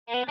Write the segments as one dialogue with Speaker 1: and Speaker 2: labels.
Speaker 1: Good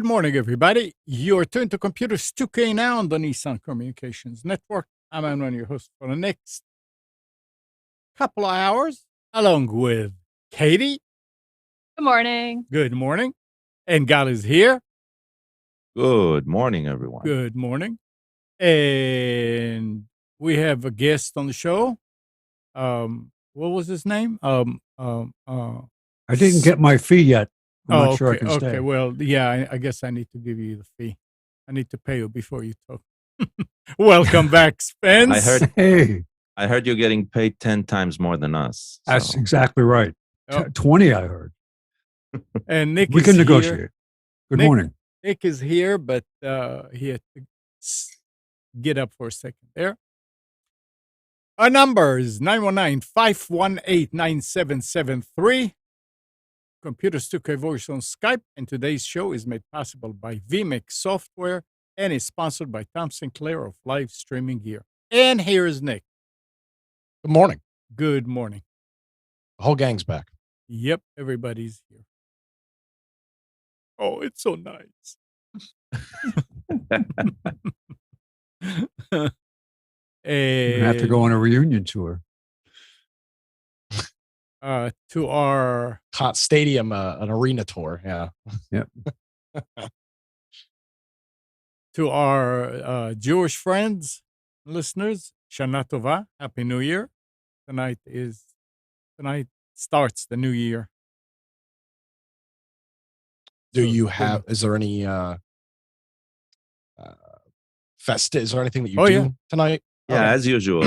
Speaker 1: morning, everybody. You're tuned to Computers 2K now on the Nissan Communications Network. I'm one of your hosts for the next couple of hours, along with Katie.
Speaker 2: Good morning.
Speaker 1: Good morning. And Gal is here.
Speaker 3: Good morning, everyone.
Speaker 1: Good morning. And we have a guest on the show. What was his name?
Speaker 4: I didn't get my fee yet. I'm not sure I can stay.
Speaker 1: Okay, well, yeah, I guess I need to give you the fee. I need to pay you before you talk. Welcome back, Spence.
Speaker 3: I heard you're getting paid 10 times more than us. So.
Speaker 4: That's exactly right. 20, I heard.
Speaker 1: And Nick
Speaker 4: we
Speaker 1: is
Speaker 4: can
Speaker 1: here.
Speaker 4: negotiate. Good morning.
Speaker 1: Nick is here, but he had to get up for a second there. Our number is 919-518-9773. Computers 2K Voice on Skype, and today's show is made possible by vMix Software and is sponsored by Tom Sinclair of Live Streaming Gear. And here is Nick.
Speaker 5: Good morning.
Speaker 1: Good morning.
Speaker 5: The whole gang's back.
Speaker 1: Yep, everybody's here. Oh, it's so nice.
Speaker 4: We're gonna have to go on a reunion tour.
Speaker 1: To our
Speaker 5: hot stadium, an arena tour. Yeah.
Speaker 4: Yep.
Speaker 1: To our Jewish friends, listeners, Shana Tova, Happy New Year. Tonight starts the new year.
Speaker 5: Is there any is there anything that you do tonight?
Speaker 3: Yeah, as usual.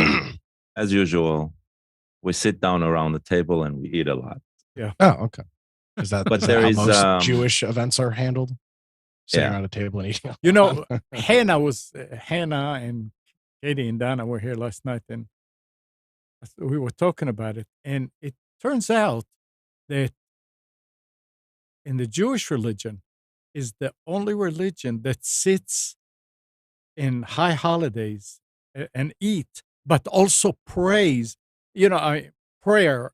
Speaker 3: We sit down around the table and we eat a lot.
Speaker 1: Yeah.
Speaker 5: Oh, okay. Is that
Speaker 3: but
Speaker 5: is
Speaker 3: there
Speaker 5: that
Speaker 3: is
Speaker 5: how most Jewish events are handled? Sitting around a table and eating.
Speaker 1: You know, Hannah and Katie and Donna were here last night, and we were talking about it. And it turns out that in the Jewish religion is the only religion that sits in high holidays and eat, but also prays. You know, prayer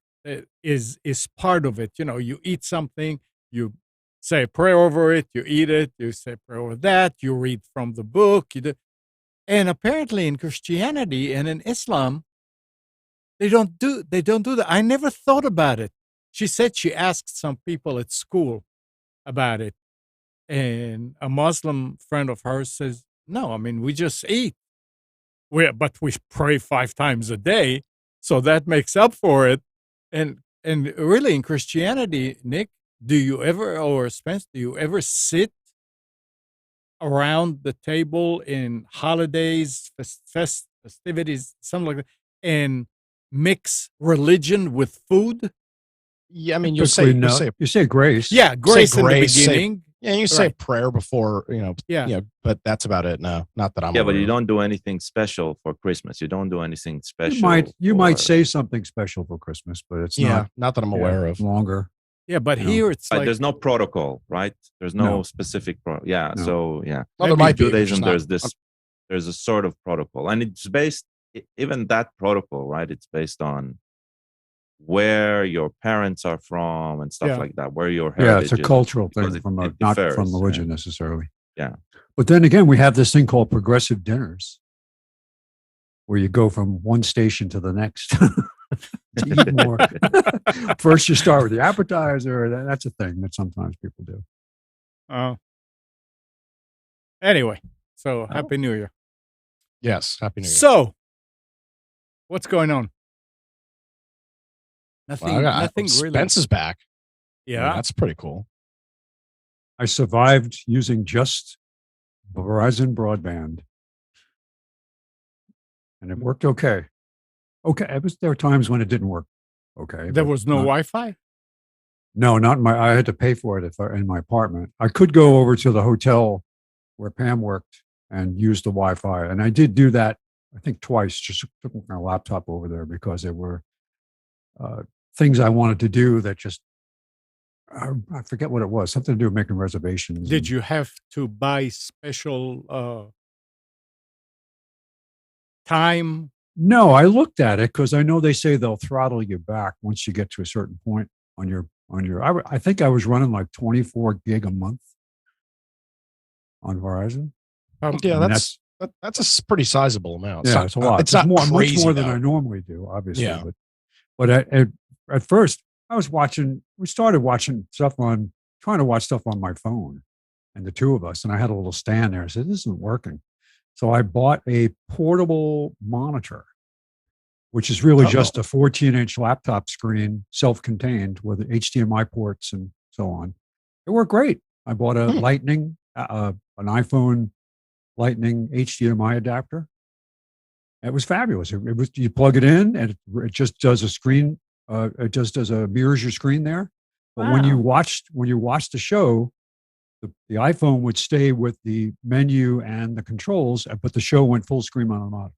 Speaker 1: is part of it. You know, you eat something, you say a prayer over it, you eat it, you say a prayer over that, you read from the book. And apparently in Christianity and in Islam, they don't do that. I never thought about it. She said she asked some people at school about it. And a Muslim friend of hers says, no, I mean, we just eat. But we pray 5 times a day. So that makes up for it. And really in Christianity, Nick, do you ever, or Spence, do you ever sit around the table in holidays, festivities, something like that, and mix religion with food?
Speaker 5: Yeah, I mean, you say
Speaker 4: grace.
Speaker 1: Yeah, grace in the beginning.
Speaker 5: You say prayer before, but that's about it. No, not that I'm aware
Speaker 3: but you
Speaker 5: of.
Speaker 3: don't do anything special for Christmas. You don't do anything special.
Speaker 4: You might say something special for Christmas, but it's
Speaker 5: not that I'm aware of.
Speaker 4: Longer.
Speaker 1: Yeah, but here it's like
Speaker 3: there's no protocol, right? There's no specific so
Speaker 5: Well, there might be
Speaker 3: Judaism. There's a sort of protocol, and it's based even that protocol, right? It's based on where your parents are from and stuff like that, where your heritage
Speaker 4: it's a cultural thing not from religion necessarily. Yeah. But then again, we have this thing called progressive dinners where you go from one station to the next to eat more. First you start with the appetizer. That's a thing that sometimes people do.
Speaker 1: Anyway, so Happy New Year.
Speaker 5: Yes, Happy New Year.
Speaker 1: So, what's going on? Nothing, nothing really.
Speaker 5: Spence is back.
Speaker 1: Yeah.
Speaker 5: That's pretty cool.
Speaker 4: I survived using just Verizon broadband, and it worked okay. Okay, there were times when it didn't work. Okay,
Speaker 1: there was no Wi-Fi.
Speaker 4: No, not in my. I had to pay for it in my apartment. I could go over to the hotel where Pam worked and use the Wi-Fi, and I did do that. I think twice. Just took my laptop over there because there were things I wanted to do that just. I forget what it was. Something to do with making reservations.
Speaker 1: Did you have to buy special time?
Speaker 4: No, I looked at it because I know they say they'll throttle you back once you get to a certain point on your. I think I was running like 24 gig a month on Verizon.
Speaker 5: Yeah, that's a pretty sizable amount.
Speaker 4: Yeah, it's a lot.
Speaker 5: It's not
Speaker 4: much more than
Speaker 5: though.
Speaker 4: I normally do, obviously.
Speaker 5: Yeah.
Speaker 4: But at first, we started watching stuff trying to watch stuff on my phone, and the two of us, and I had a little stand there. I said, this isn't working. So I bought a portable monitor, which is really just a 14-inch laptop screen, self-contained with HDMI ports and so on. It worked great. I bought a Lightning, an iPhone Lightning HDMI adapter. It was fabulous. It was, you plug it in and it just does a screen. It just mirrors your screen there. But when you watched the show, the iPhone would stay with the menu and the controls, but the show went full screen on the monitor.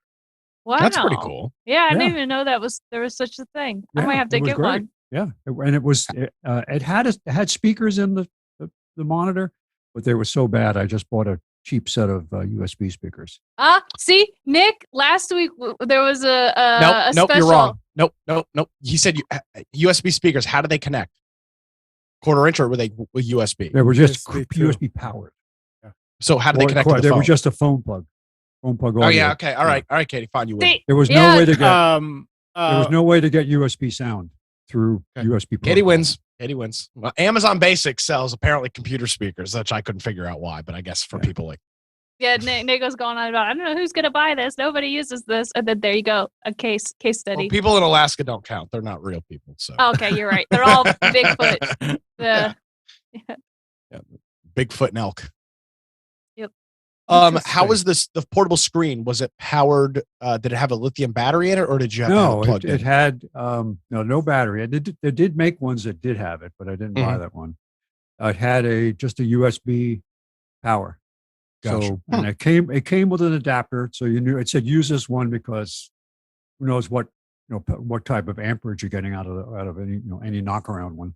Speaker 2: Wow,
Speaker 5: that's pretty cool.
Speaker 2: Yeah, I didn't even know there was such a thing. I might have to get one.
Speaker 4: Yeah, and it had speakers in the monitor, but they were so bad. I just bought a cheap set of USB speakers.
Speaker 2: See, Nick, last week there was a
Speaker 5: nope,
Speaker 2: special.
Speaker 5: You're wrong. Nope. He said USB speakers. How do they connect? Quarter inch or were they with USB?
Speaker 4: They were just USB powered.
Speaker 5: Yeah. So how do they connect to the
Speaker 4: they
Speaker 5: phone?
Speaker 4: were just a phone plug.
Speaker 5: Oh yeah, okay. All right, Katie, fine. You win.
Speaker 4: There was no way to get there was no way to get USB sound through USB.
Speaker 5: Katie wins. Well, Amazon Basics sells apparently computer speakers, which I couldn't figure out why, but I guess for people like.
Speaker 2: Yeah, Nick was going on about, I don't know who's going to buy this. Nobody uses this. And then there you go. A case study.
Speaker 5: Well, people in Alaska don't count. They're not real people. So.
Speaker 2: Okay, you're right. They're all Bigfoot. Yeah.
Speaker 5: Bigfoot and elk.
Speaker 2: Yep.
Speaker 5: How was the portable screen? Was it powered? Did it have a lithium battery in it, or did you have to have it plugged in?
Speaker 4: It had no battery. They did make ones that did have it, but I didn't buy that one. It had just a USB power. Gotcha. So and it came with an adapter, so you knew it said use this one because who knows what type of amperage you're getting out of any knockaround one.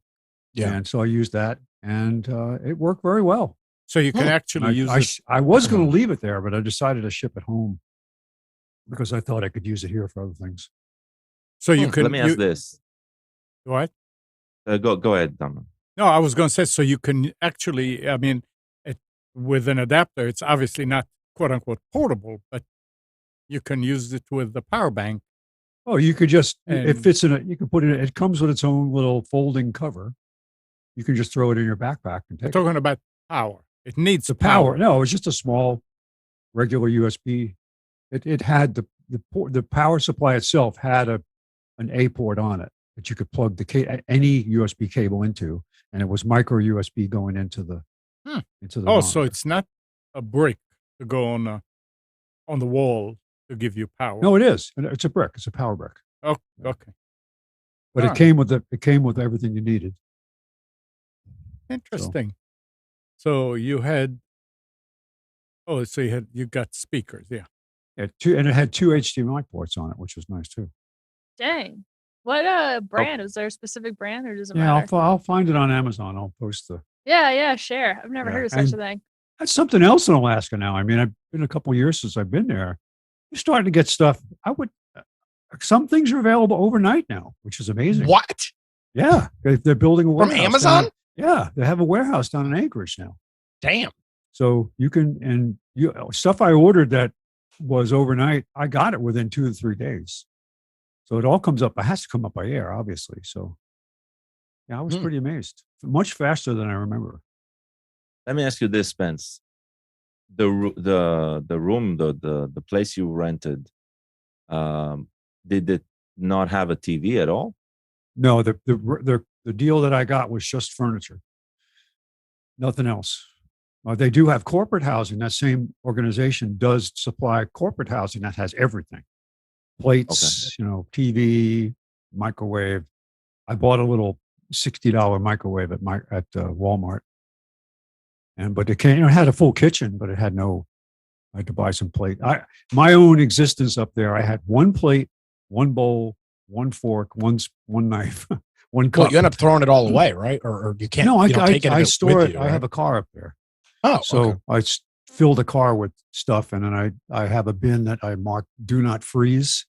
Speaker 4: Yeah, and so I used that, and it worked very well.
Speaker 1: So you can actually use it.
Speaker 4: I was going to leave it there, but I decided to ship it home because I thought I could use it here for other things.
Speaker 1: So you can.
Speaker 3: Let me ask this.
Speaker 1: What?
Speaker 3: Go ahead, Dom.
Speaker 1: No, I was going to say, so you can actually, I mean, with an adapter, it's obviously not quote unquote portable, but you can use it with the power bank.
Speaker 4: Oh, you could just, it fits in you can put it, it comes with its own little folding cover. You can just throw it in your backpack and take it.
Speaker 1: Talking about power. It needs
Speaker 4: the power. No, it was just a small regular USB. It had the power supply itself had an A port on it that you could plug any USB cable into, and it was micro USB going into the monitor.
Speaker 1: So it's not a brick to go on the wall to give you power.
Speaker 4: No, it is. It's a brick. It's a power brick.
Speaker 1: Oh, okay.
Speaker 4: But it came with everything you needed.
Speaker 1: Interesting. So you had. Oh, so you got speakers, yeah.
Speaker 4: Yeah, and it had two HDMI ports on it, which was nice too.
Speaker 2: Dang. What brand? Is there a specific brand or does it matter?
Speaker 4: Yeah, I'll find it on Amazon. I'll post the.
Speaker 2: Yeah, share. I've never heard of such a thing.
Speaker 4: That's something else in Alaska now. I mean, I've been a couple of years since I've been there. You're starting to get stuff. Some things are available overnight now, which is amazing.
Speaker 5: What?
Speaker 4: Yeah, they're building a warehouse.
Speaker 5: From Amazon?
Speaker 4: Yeah, they have a warehouse down in Anchorage now.
Speaker 5: Damn.
Speaker 4: So you can, stuff I ordered that was overnight, I got it within 2 to 3 days. So it all comes up. It has to come up by air, obviously. So yeah, I was pretty amazed. Much faster than I remember.
Speaker 3: Let me ask you this, Spence. The room, the place you rented, did it not have a TV at all?
Speaker 4: No, the deal that I got was just furniture, nothing else. They do have corporate housing. That same organization does supply corporate housing that has everything: plates, TV, microwave. I bought a little $60 microwave at Walmart, but it had a full kitchen, but it had no. I had to buy some plate. My own existence up there. I had one plate, one bowl, one fork, one knife, one cup.
Speaker 5: Well, you end up throwing it all away, right? Or you can't.
Speaker 4: No,
Speaker 5: you don't take
Speaker 4: I
Speaker 5: it
Speaker 4: store
Speaker 5: with
Speaker 4: it.
Speaker 5: you,
Speaker 4: I
Speaker 5: right?
Speaker 4: have a car up there.
Speaker 5: Oh,
Speaker 4: so
Speaker 5: okay.
Speaker 4: I fill the car with stuff, and then I have a bin that I mark "Do Not Freeze,"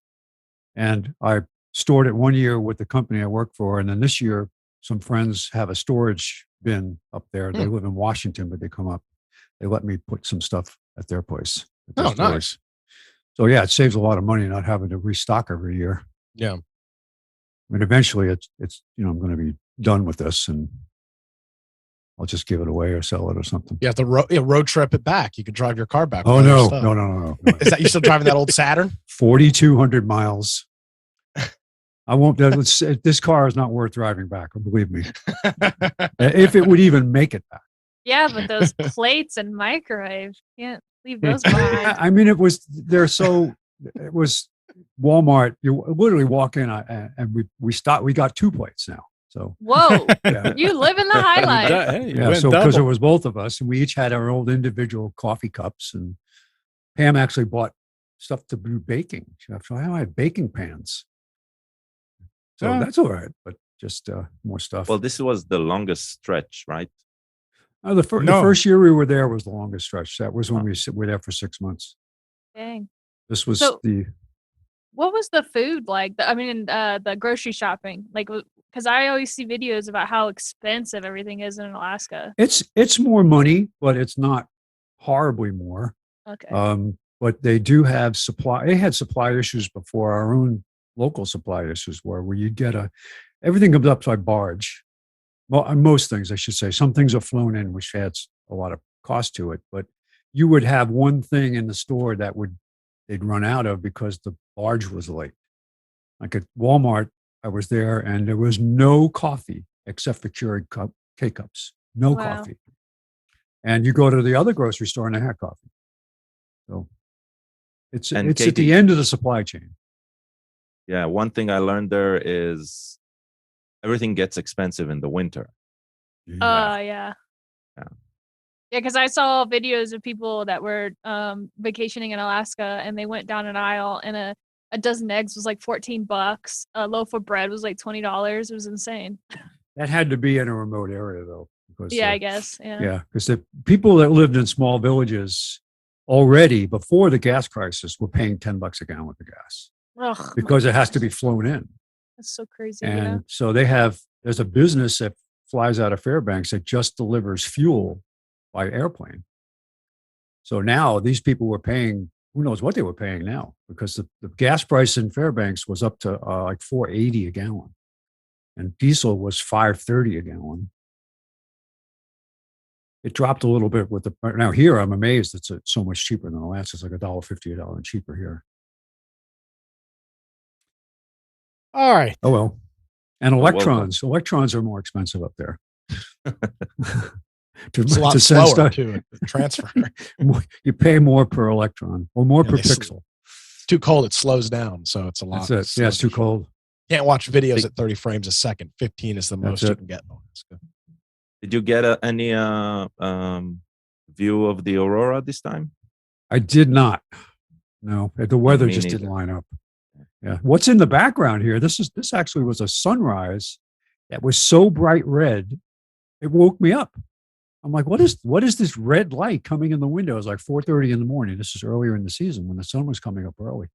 Speaker 4: and I stored it 1 year with the company I work for, and then this year some friends have a storage bin up there. They live in Washington, but they come up. They let me put some stuff at their place.
Speaker 5: Oh, nice.
Speaker 4: So yeah, it saves a lot of money not having to restock every year.
Speaker 5: Yeah.
Speaker 4: I mean, eventually it's I'm going to be done with this, and I'll just give it away or sell it or something.
Speaker 5: You have to road trip it back. You can drive your car back.
Speaker 4: Oh, no.
Speaker 5: Is that you still driving that old Saturn?
Speaker 4: 4,200 miles. I won't. This car is not worth driving back. Believe me. If it would even make it back.
Speaker 2: Yeah, but those plates and microwave, can't leave those behind.
Speaker 4: I mean, it was Walmart. You literally walk in, and we stopped. We got 2 plates now. So
Speaker 2: whoa,
Speaker 4: yeah.
Speaker 2: You live in the high life.
Speaker 4: Yeah, so because it was both of us, and we each had our old individual coffee cups, and Pam actually bought stuff to do baking. So I have baking pans. So that's all right, but just more stuff.
Speaker 3: Well, this was the longest stretch, right?
Speaker 4: The first year we were there was the longest stretch. That was when we were there for 6 months.
Speaker 2: Dang.
Speaker 4: This was
Speaker 2: What was the food like? The grocery shopping, like, because I always see videos about how expensive everything is in Alaska.
Speaker 4: It's more money, but it's not horribly more.
Speaker 2: Okay.
Speaker 4: But they do have supply. They had supply issues before our own local supply issues where you get everything comes up by barge. Well, most things, I should say. Some things are flown in, which adds a lot of cost to it. But you would have one thing in the store that they'd run out of because the barge was late. Like at Walmart, I was there and there was no coffee except for Keurig K-cups. No coffee. And you go to the other grocery store and they had coffee. So it's at the end of the supply chain.
Speaker 3: Yeah, one thing I learned there is everything gets expensive in the winter.
Speaker 2: Yeah, because I saw videos of people that were vacationing in Alaska, and they went down an aisle, and a dozen eggs was like $14. A loaf of bread was like $20. It was insane.
Speaker 4: That had to be in a remote area, though. Because,
Speaker 2: I guess.
Speaker 4: Yeah, because the people that lived in small villages already before the gas crisis were paying $10 a gallon for gas.
Speaker 2: Ugh,
Speaker 4: because it has to be flown in.
Speaker 2: That's so crazy.
Speaker 4: And so there's a business that flies out of Fairbanks that just delivers fuel by airplane. So now these people were paying, who knows what they were paying now, because the gas price in Fairbanks was up to like $4.80 a gallon, and diesel was $5.30 a gallon. It dropped a little bit now here. I'm amazed it's so much cheaper than Alaska. It's like $1.50 a gallon cheaper here.
Speaker 1: All right.
Speaker 4: Oh, well. And electrons are more expensive up there.
Speaker 5: It's a lot slower to transfer.
Speaker 4: You pay more per electron or more per pixel.
Speaker 5: It's too cold. It slows down. So it's a lot.
Speaker 4: That's it. Yeah, it's too cold.
Speaker 5: Can't watch videos at 30 frames a second. 15 is the most you can get.
Speaker 3: Did you get any view of the aurora this time?
Speaker 4: I did not. No, the weather just didn't line up. Yeah. What's in the background here? This actually was a sunrise that was so bright red, it woke me up. I'm like, what is this red light coming in the window? It was like 4:30 in the morning. This is earlier in the season when the sun was coming up early.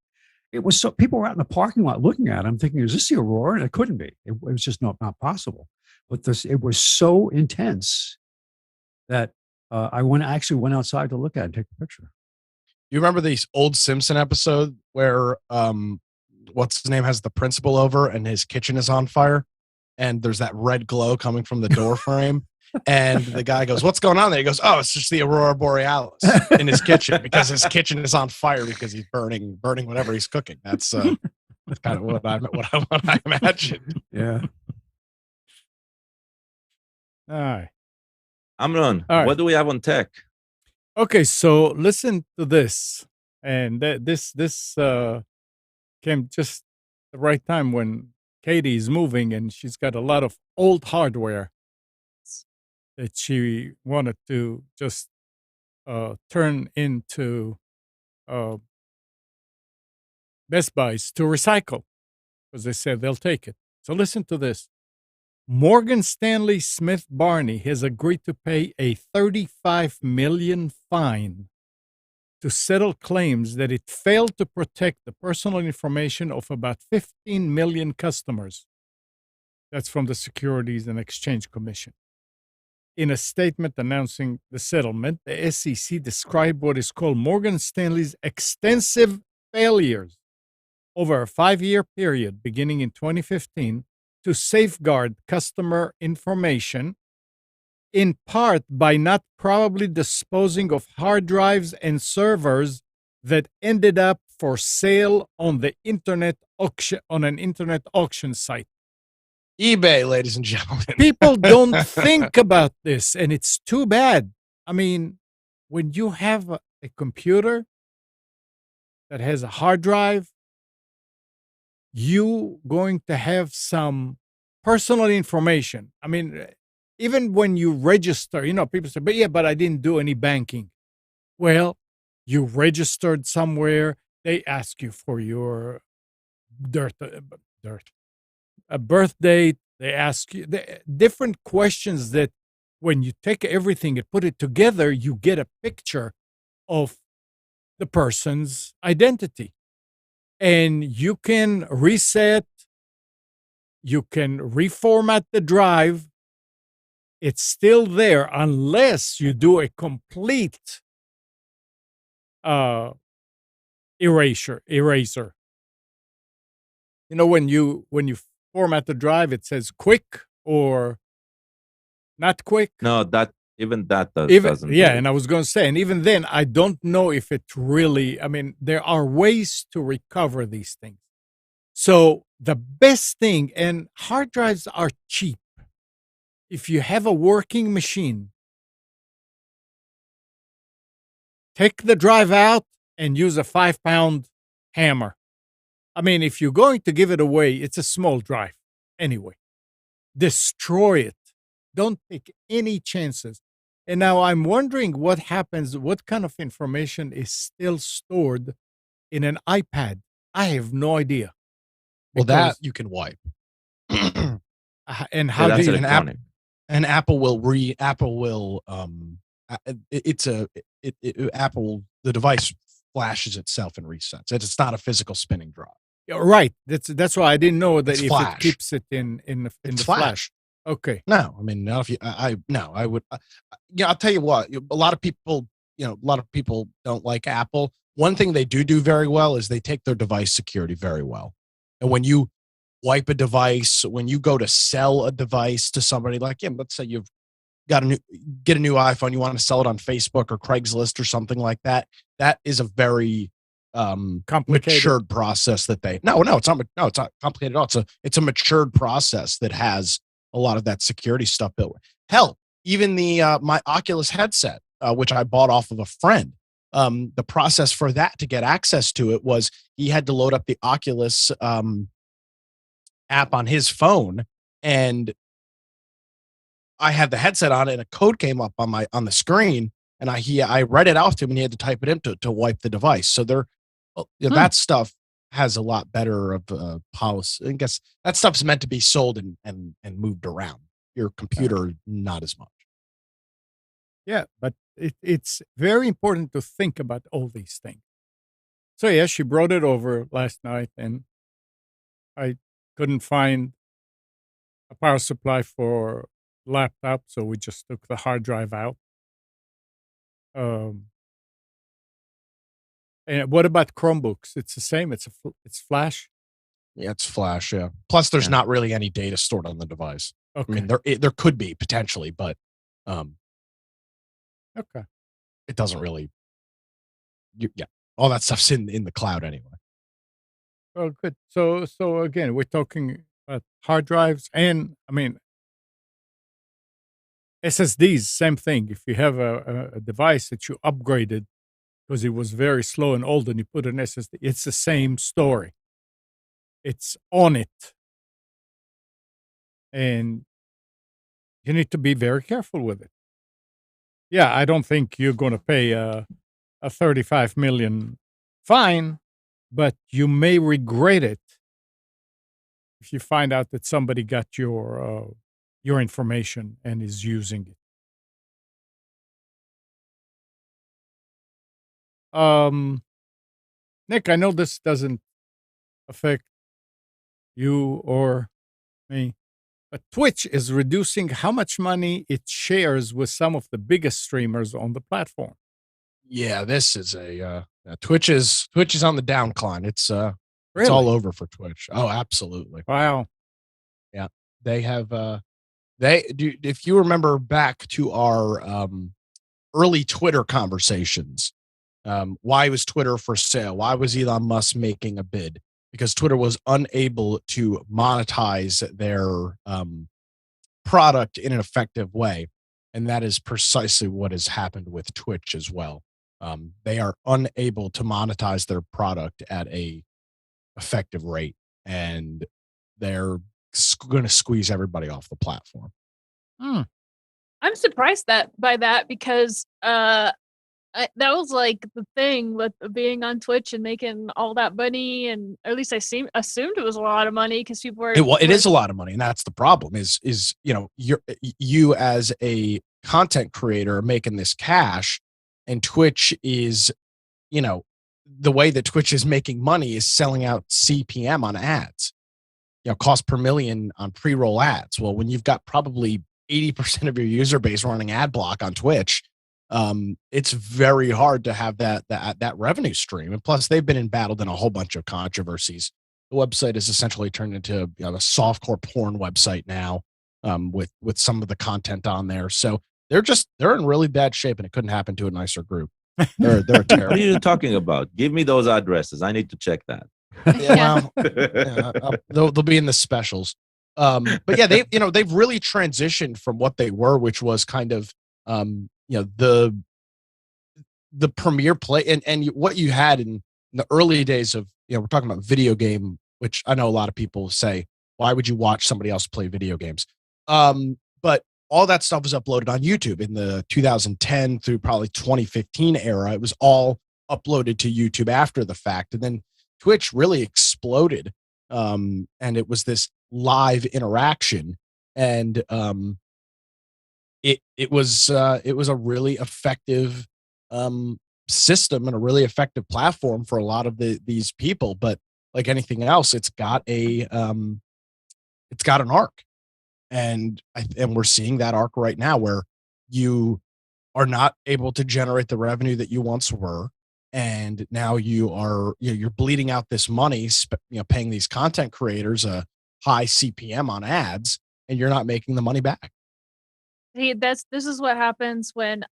Speaker 4: It was so people were out in the parking lot looking at it. I'm thinking, is this the aurora? And it couldn't be. It was just not possible. But it was so intense that I actually went outside to look at it and take a picture.
Speaker 5: You remember these old Simpson episode where what's his name has the principal over and his kitchen is on fire, and there's that red glow coming from the door frame, and the guy goes, "What's going on there?" He goes, "Oh, it's just the aurora borealis in his kitchen because his kitchen is on fire because he's burning whatever he's cooking." That's kind of what I imagined.
Speaker 4: Yeah.
Speaker 1: All right.
Speaker 3: Amron,
Speaker 1: All right.
Speaker 3: what do we have on tech?
Speaker 1: Okay, so listen to this, and this came just the right time when Katie is moving, and she's got a lot of old hardware that she wanted to just turn into Best Buys to recycle because they said they'll take it. So listen to this. Morgan Stanley Smith Barney has agreed to pay a $35 million fine to settle claims that it failed to protect the personal information of about 15 million customers. That's from the Securities and Exchange Commission. In a statement announcing the settlement, the SEC described what is called Morgan Stanley's extensive failures over a 5-year period beginning in 2015 to safeguard customer information, in part by not properly disposing of hard drives and servers that ended up for sale on the internet auction on an internet auction site.
Speaker 5: eBay, ladies and gentlemen.
Speaker 1: People don't think about this, and it's too bad. I mean, when you have a computer that has a hard drive, you going to have some personal information. I mean, even when you register, people say, but I didn't do any banking. Well, you registered somewhere. They ask you for your a birth date. They ask you different questions that when you take everything and put it together, you get a picture of the person's identity. And you can reset, you can reformat the drive. It's still there unless you do a complete eraser. When you format the drive, it says quick or not quick.
Speaker 3: No, even that doesn't.
Speaker 1: Yeah, and I was going to say, and even then, I don't know if it really. I mean, there are ways to recover these things. So the best thing, and hard drives are cheap. If you have a working machine, take the drive out and use a 5-pound hammer. I mean, if you're going to give it away, it's a small drive anyway. Destroy it. Don't take any chances. And now I'm wondering what happens, what kind of information is still stored in an iPad. I have no idea.
Speaker 5: Well, that you can wipe.
Speaker 1: And how do you?
Speaker 5: Apple will Apple, the device flashes itself and resets. It's not a physical spinning drive.
Speaker 1: Right. That's why I didn't know that
Speaker 5: it's
Speaker 1: if
Speaker 5: flash.
Speaker 1: It keeps it in the flash. Okay.
Speaker 5: No, I mean, now if I would. I'll tell you what. A lot of people don't like Apple. One thing they do very well is they take their device security very well. And when you wipe a device, when you go to sell a device to somebody, like, let's say you've got get a new iPhone, you want to sell it on Facebook or Craigslist or something like that. That is a very matured process that they. No, it's not complicated at all. It's a matured process that has a lot of that security stuff built. Hell, even the my Oculus headset, which I bought off of a friend. The process for that to get access to it was he had to load up the Oculus app on his phone, and I had the headset on it, and a code came up on the screen, and I read it out to him, and he had to type it in to wipe the device. So that stuff has a lot better of policy. I guess that stuff's meant to be sold and moved around. Your computer, not as much.
Speaker 1: Yeah, but it's very important to think about all these things. So yeah, she brought it over last night, and I couldn't find a power supply for laptop, so we just took the hard drive out. And what about Chromebooks? It's the same. It's flash.
Speaker 5: Yeah, it's flash. Yeah. Plus, there's not really any data stored on the device.
Speaker 1: Okay.
Speaker 5: I mean, there could be potentially, but
Speaker 1: okay,
Speaker 5: it doesn't really. All that stuff's in the cloud anyway.
Speaker 1: Oh, good. So again, we're talking about hard drives, and I mean, SSDs, same thing. If you have a device that you upgraded because it was very slow and old and you put an SSD, it's the same story. It's on it. And you need to be very careful with it. Yeah, I don't think you're going to pay a 35 million fine, but you may regret it if you find out that somebody got your information and is using it. Nick, I know this doesn't affect you or me, but Twitch is reducing how much money it shares with some of the biggest streamers on the platform.
Speaker 5: Yeah, this is Twitch is on the downcline. It's
Speaker 1: Really?
Speaker 5: all over for Twitch. Oh, absolutely.
Speaker 1: Wow.
Speaker 5: Yeah, they have if you remember back to our early Twitter conversations, why was Twitter for sale? Why was Elon Musk making a bid? Because Twitter was unable to monetize their product in an effective way. And that is precisely what has happened with Twitch as well. They are unable to monetize their product at a effective rate, and they're going to squeeze everybody off the platform.
Speaker 2: I'm surprised by that because that was like the thing with being on Twitch and making all that money, and or at least I assumed it was a lot of money because people were.
Speaker 5: It is a lot of money, and that's the problem. Is you as a content creator making this cash, and Twitch is, the way that Twitch is making money is selling out CPM on ads. Cost per million on pre-roll ads. Well, when you've got probably 80% of your user base running ad block on Twitch, it's very hard to have that revenue stream. And plus, they've been embattled in a whole bunch of controversies. The website is essentially turned into a softcore porn website now, with some of the content on there. So they're in really bad shape, and it couldn't happen to a nicer group. They're terrible.
Speaker 3: What are you talking about? Give me those addresses. I need to check that.
Speaker 5: Yeah, well, they'll be in the specials. But yeah, they've really transitioned from what they were, which was kind of the premier play, and what you had in the early days of, we're talking about video game, which I know a lot of people say, why would you watch somebody else play video games? But all that stuff was uploaded on YouTube in the 2010 through probably 2015 era. It was all uploaded to YouTube after the fact. And then Twitch really exploded. And it was this live interaction. And it was a really effective system and a really effective platform for a lot of these people. But like anything else, it's got an arc. And we're seeing that arc right now, where you are not able to generate the revenue that you once were, and now you're bleeding out this money, paying these content creators a high CPM on ads, and you're not making the money back.
Speaker 2: See, this is what happens when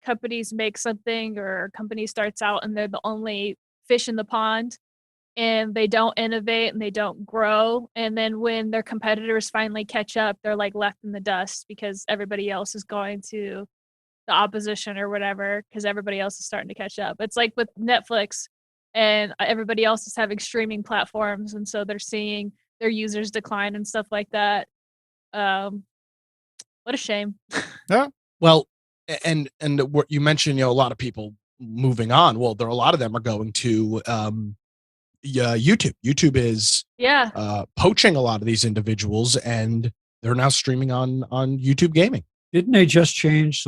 Speaker 2: companies make something, or a company starts out and they're the only fish in the pond, and they don't innovate and they don't grow. And then when their competitors finally catch up, they're like left in the dust because everybody else is going to the opposition or whatever, because everybody else is starting to catch up. It's like with Netflix, and everybody else is having streaming platforms, and so they're seeing their users decline and stuff like that. What a shame.
Speaker 5: Yeah. Well, and what you mentioned, a lot of people moving on. Well, a lot of them are going to YouTube. YouTube is poaching a lot of these individuals, and they're now streaming on YouTube Gaming.
Speaker 4: Didn't they just change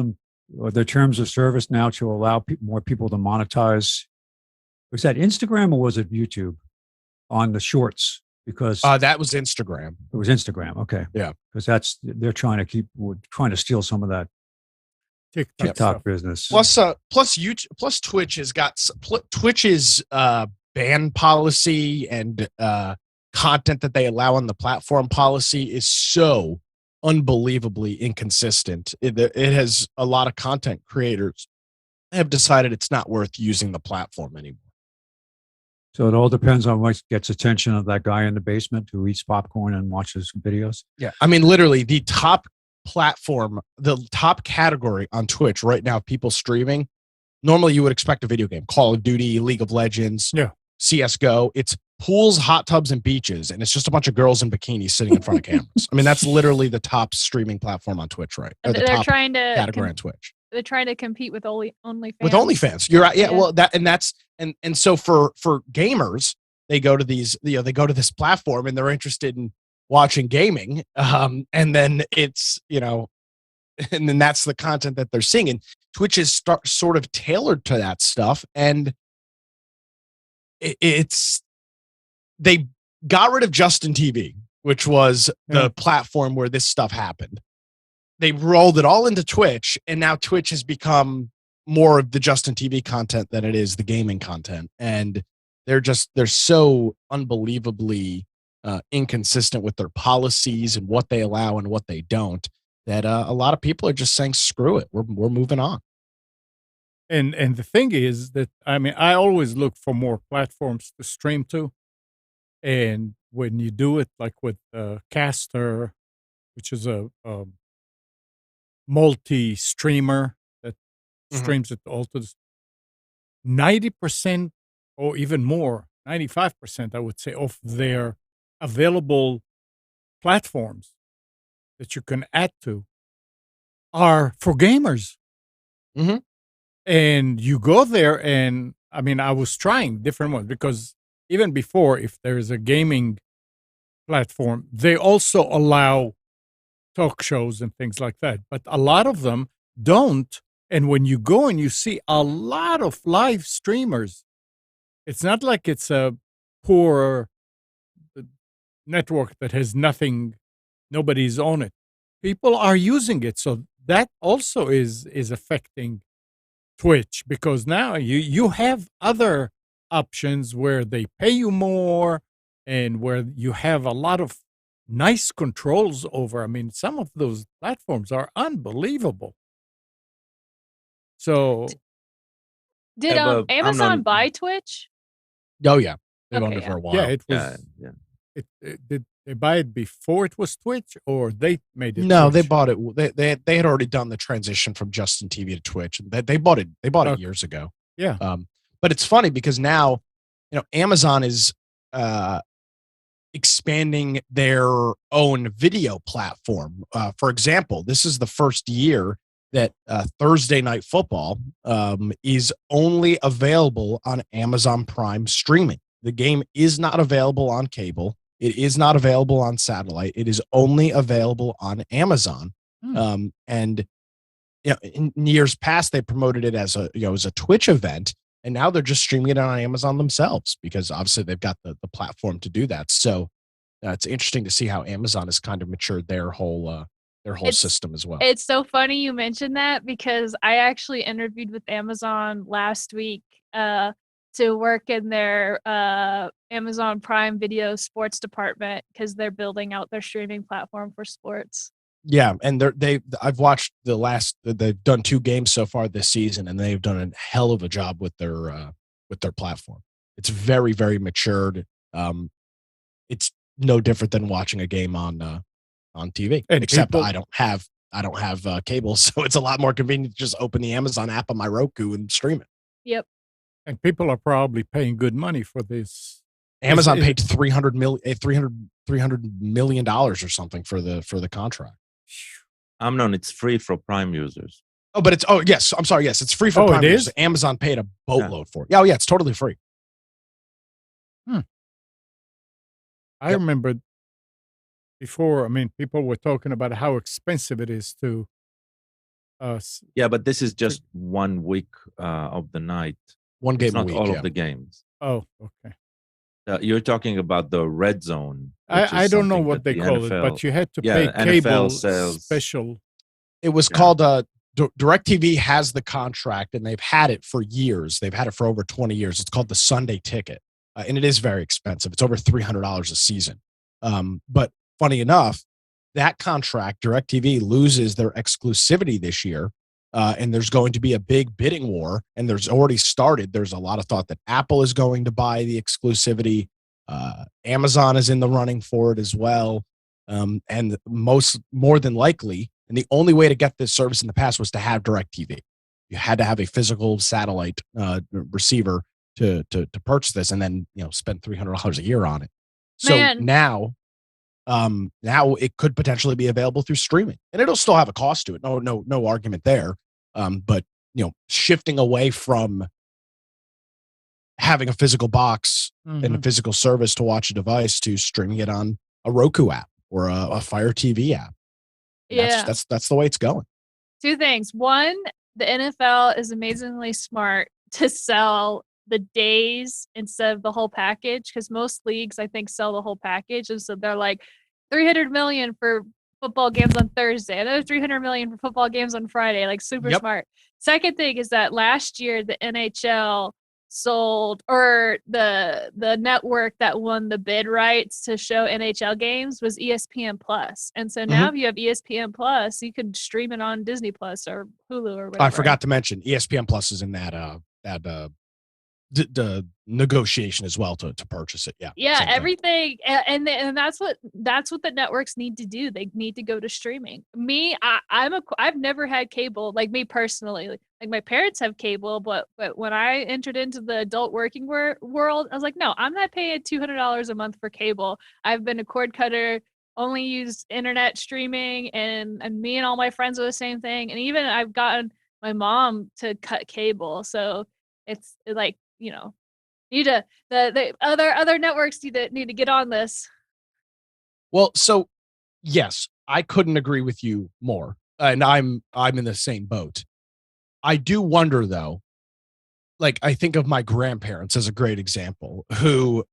Speaker 4: their terms of service now to allow more people to monetize? Was that Instagram or was it YouTube on the shorts? Because
Speaker 5: that was Instagram.
Speaker 4: It was Instagram. Okay.
Speaker 5: Yeah.
Speaker 4: Because they're trying to steal some of that TikTok business.
Speaker 5: Plus YouTube, plus Twitch has got Twitch's ban policy and content that they allow on the platform policy is so unbelievably inconsistent. It has a lot of content creators have decided it's not worth using the platform anymore.
Speaker 4: So it all depends on what gets attention of that guy in the basement who eats popcorn and watches videos.
Speaker 5: Yeah, I mean, literally the top platform, the top category on Twitch right now, people streaming. Normally, you would expect a video game, Call of Duty, League of Legends, CS:GO. It's pools, hot tubs, and beaches, and it's just a bunch of girls in bikinis sitting in front of cameras. I mean, that's literally the top streaming platform on Twitch, right? Or the top category on Twitch.
Speaker 2: They're trying to compete with OnlyFans.
Speaker 5: With OnlyFans, you're right. Yeah, well, and so for gamers, they go to these, they go to this platform and they're interested in watching gaming, and then it's and then that's the content that they're seeing. And Twitch is sort of tailored to that stuff, and they got rid of Justin TV, which was the platform where this stuff happened. They rolled it all into Twitch, and now Twitch has become more of the Justin TV content than it is the gaming content. And they're so unbelievably inconsistent with their policies and what they allow and what they don't, that a lot of people are just saying, screw it, we're moving on.
Speaker 1: And the thing is that, I mean, I always look for more platforms to stream to. And when you do it, like with Caster, which is a multi-streamer that streams it all to 90% or even more, 95%, I would say, of their available platforms that you can add to are for gamers.
Speaker 5: Mm-hmm.
Speaker 1: And you go there, and I mean, I was trying different ones because even before, if there is a gaming platform, they also allow talk shows and things like that. But a lot of them don't. And when you go and you see a lot of live streamers, it's not like it's a poor network that has nothing, nobody's on it. People are using it. So that also is affecting Twitch, because now you have other options where they pay you more and where you have a lot of nice controls over. I mean, some of those platforms are unbelievable. So
Speaker 2: did Amazon buy Twitch?
Speaker 5: Oh yeah, they've owned it for a while.
Speaker 1: Yeah, it was. Did they buy it before it was Twitch, or they made it?
Speaker 5: No,
Speaker 1: Twitch?
Speaker 5: they bought it. They had already done the transition from Justin TV to Twitch. They bought it. They bought it years ago.
Speaker 1: Yeah.
Speaker 5: But it's funny because now, Amazon is expanding their own video platform. For example, this is the first year that Thursday Night Football is only available on Amazon Prime streaming. The game is not available on cable. It is not available on satellite. It is only available on Amazon. And in years past, they promoted it as a Twitch event, and now they're just streaming it on Amazon themselves because obviously they've got the platform to do that. So it's interesting to see how Amazon has kind of matured their whole system as well.
Speaker 2: It's so funny you mentioned that because I actually interviewed with Amazon last week to work in their Amazon Prime Video sports department because they're building out their streaming platform for sports.
Speaker 5: Yeah, and I've watched they've done 2 games so far this season, and they've done a hell of a job with their platform. It's very, very matured. It's no different than watching a game on TV, except I don't have cable, so it's a lot more convenient to just open the Amazon app on my Roku and stream it.
Speaker 2: Yep.
Speaker 1: And people are probably paying good money for this.
Speaker 5: Amazon paid $300 million or something for the contract.
Speaker 3: Amnon, it's free for Prime users.
Speaker 5: Oh, but yes, I'm sorry. Yes, it's free for Prime users. Amazon paid a boatload for it. Oh, yeah, it's totally free.
Speaker 1: I remember before, I mean, people were talking about how expensive it is to
Speaker 3: yeah, but this is just 1 week of the night.
Speaker 5: One game
Speaker 3: a
Speaker 5: week,
Speaker 3: all of the games.
Speaker 1: Oh, okay.
Speaker 3: You're talking about the red zone.
Speaker 1: I don't know what they call
Speaker 3: NFL,
Speaker 1: it, but you had to pay cable special.
Speaker 5: It was called DirecTV has the contract, and they've had it for years. They've had it for over 20 years. It's called the Sunday Ticket, and it is very expensive. It's over $300 a season. But funny enough, that contract, DirecTV loses their exclusivity this year. And there's going to be a big bidding war, and there's already started. There's a lot of thought that Apple is going to buy the exclusivity. Amazon is in the running for it as well. And more than likely, And the only way to get this service in the past was to have DirecTV. You had to have a physical satellite receiver to purchase this, and then spend $300 a year on it. So
Speaker 2: Man.
Speaker 5: now it could potentially be available through streaming, and it'll still have a cost to it. No argument there. But shifting away from having a physical box and a physical service to watch a device to streaming it on a Roku app or a Fire TV app.
Speaker 2: Yeah.
Speaker 5: That's the way it's going.
Speaker 2: Two things. One, the NFL is amazingly smart to sell the days instead of the whole package, because most leagues, I think, sell the whole package. And so they're like 300 million for football games on Thursday, another 300 million for football games on Friday. Like, super smart. Second thing is that last year the NHL sold, or the network that won the bid rights to show NHL games was ESPN Plus. And so now if you have ESPN Plus, you could stream it on Disney Plus or Hulu or whatever.
Speaker 5: I forgot to mention ESPN Plus is in that the negotiation as well to purchase it.
Speaker 2: Yeah, everything. And that's what the networks need to do. They need to go to streaming. I've never had cable, like, me personally. Like my parents have cable, but when I entered into the adult working world, I was like, no, I'm not paying $200 a month for cable. I've been a cord cutter, only used internet streaming, and me and all my friends are the same thing. And even I've gotten my mom to cut cable. So it's like, need to the other networks need to get on this.
Speaker 5: Well, so yes, I couldn't agree with you more, and I'm in the same boat. I do wonder, though, like, I think of my grandparents as a great example, who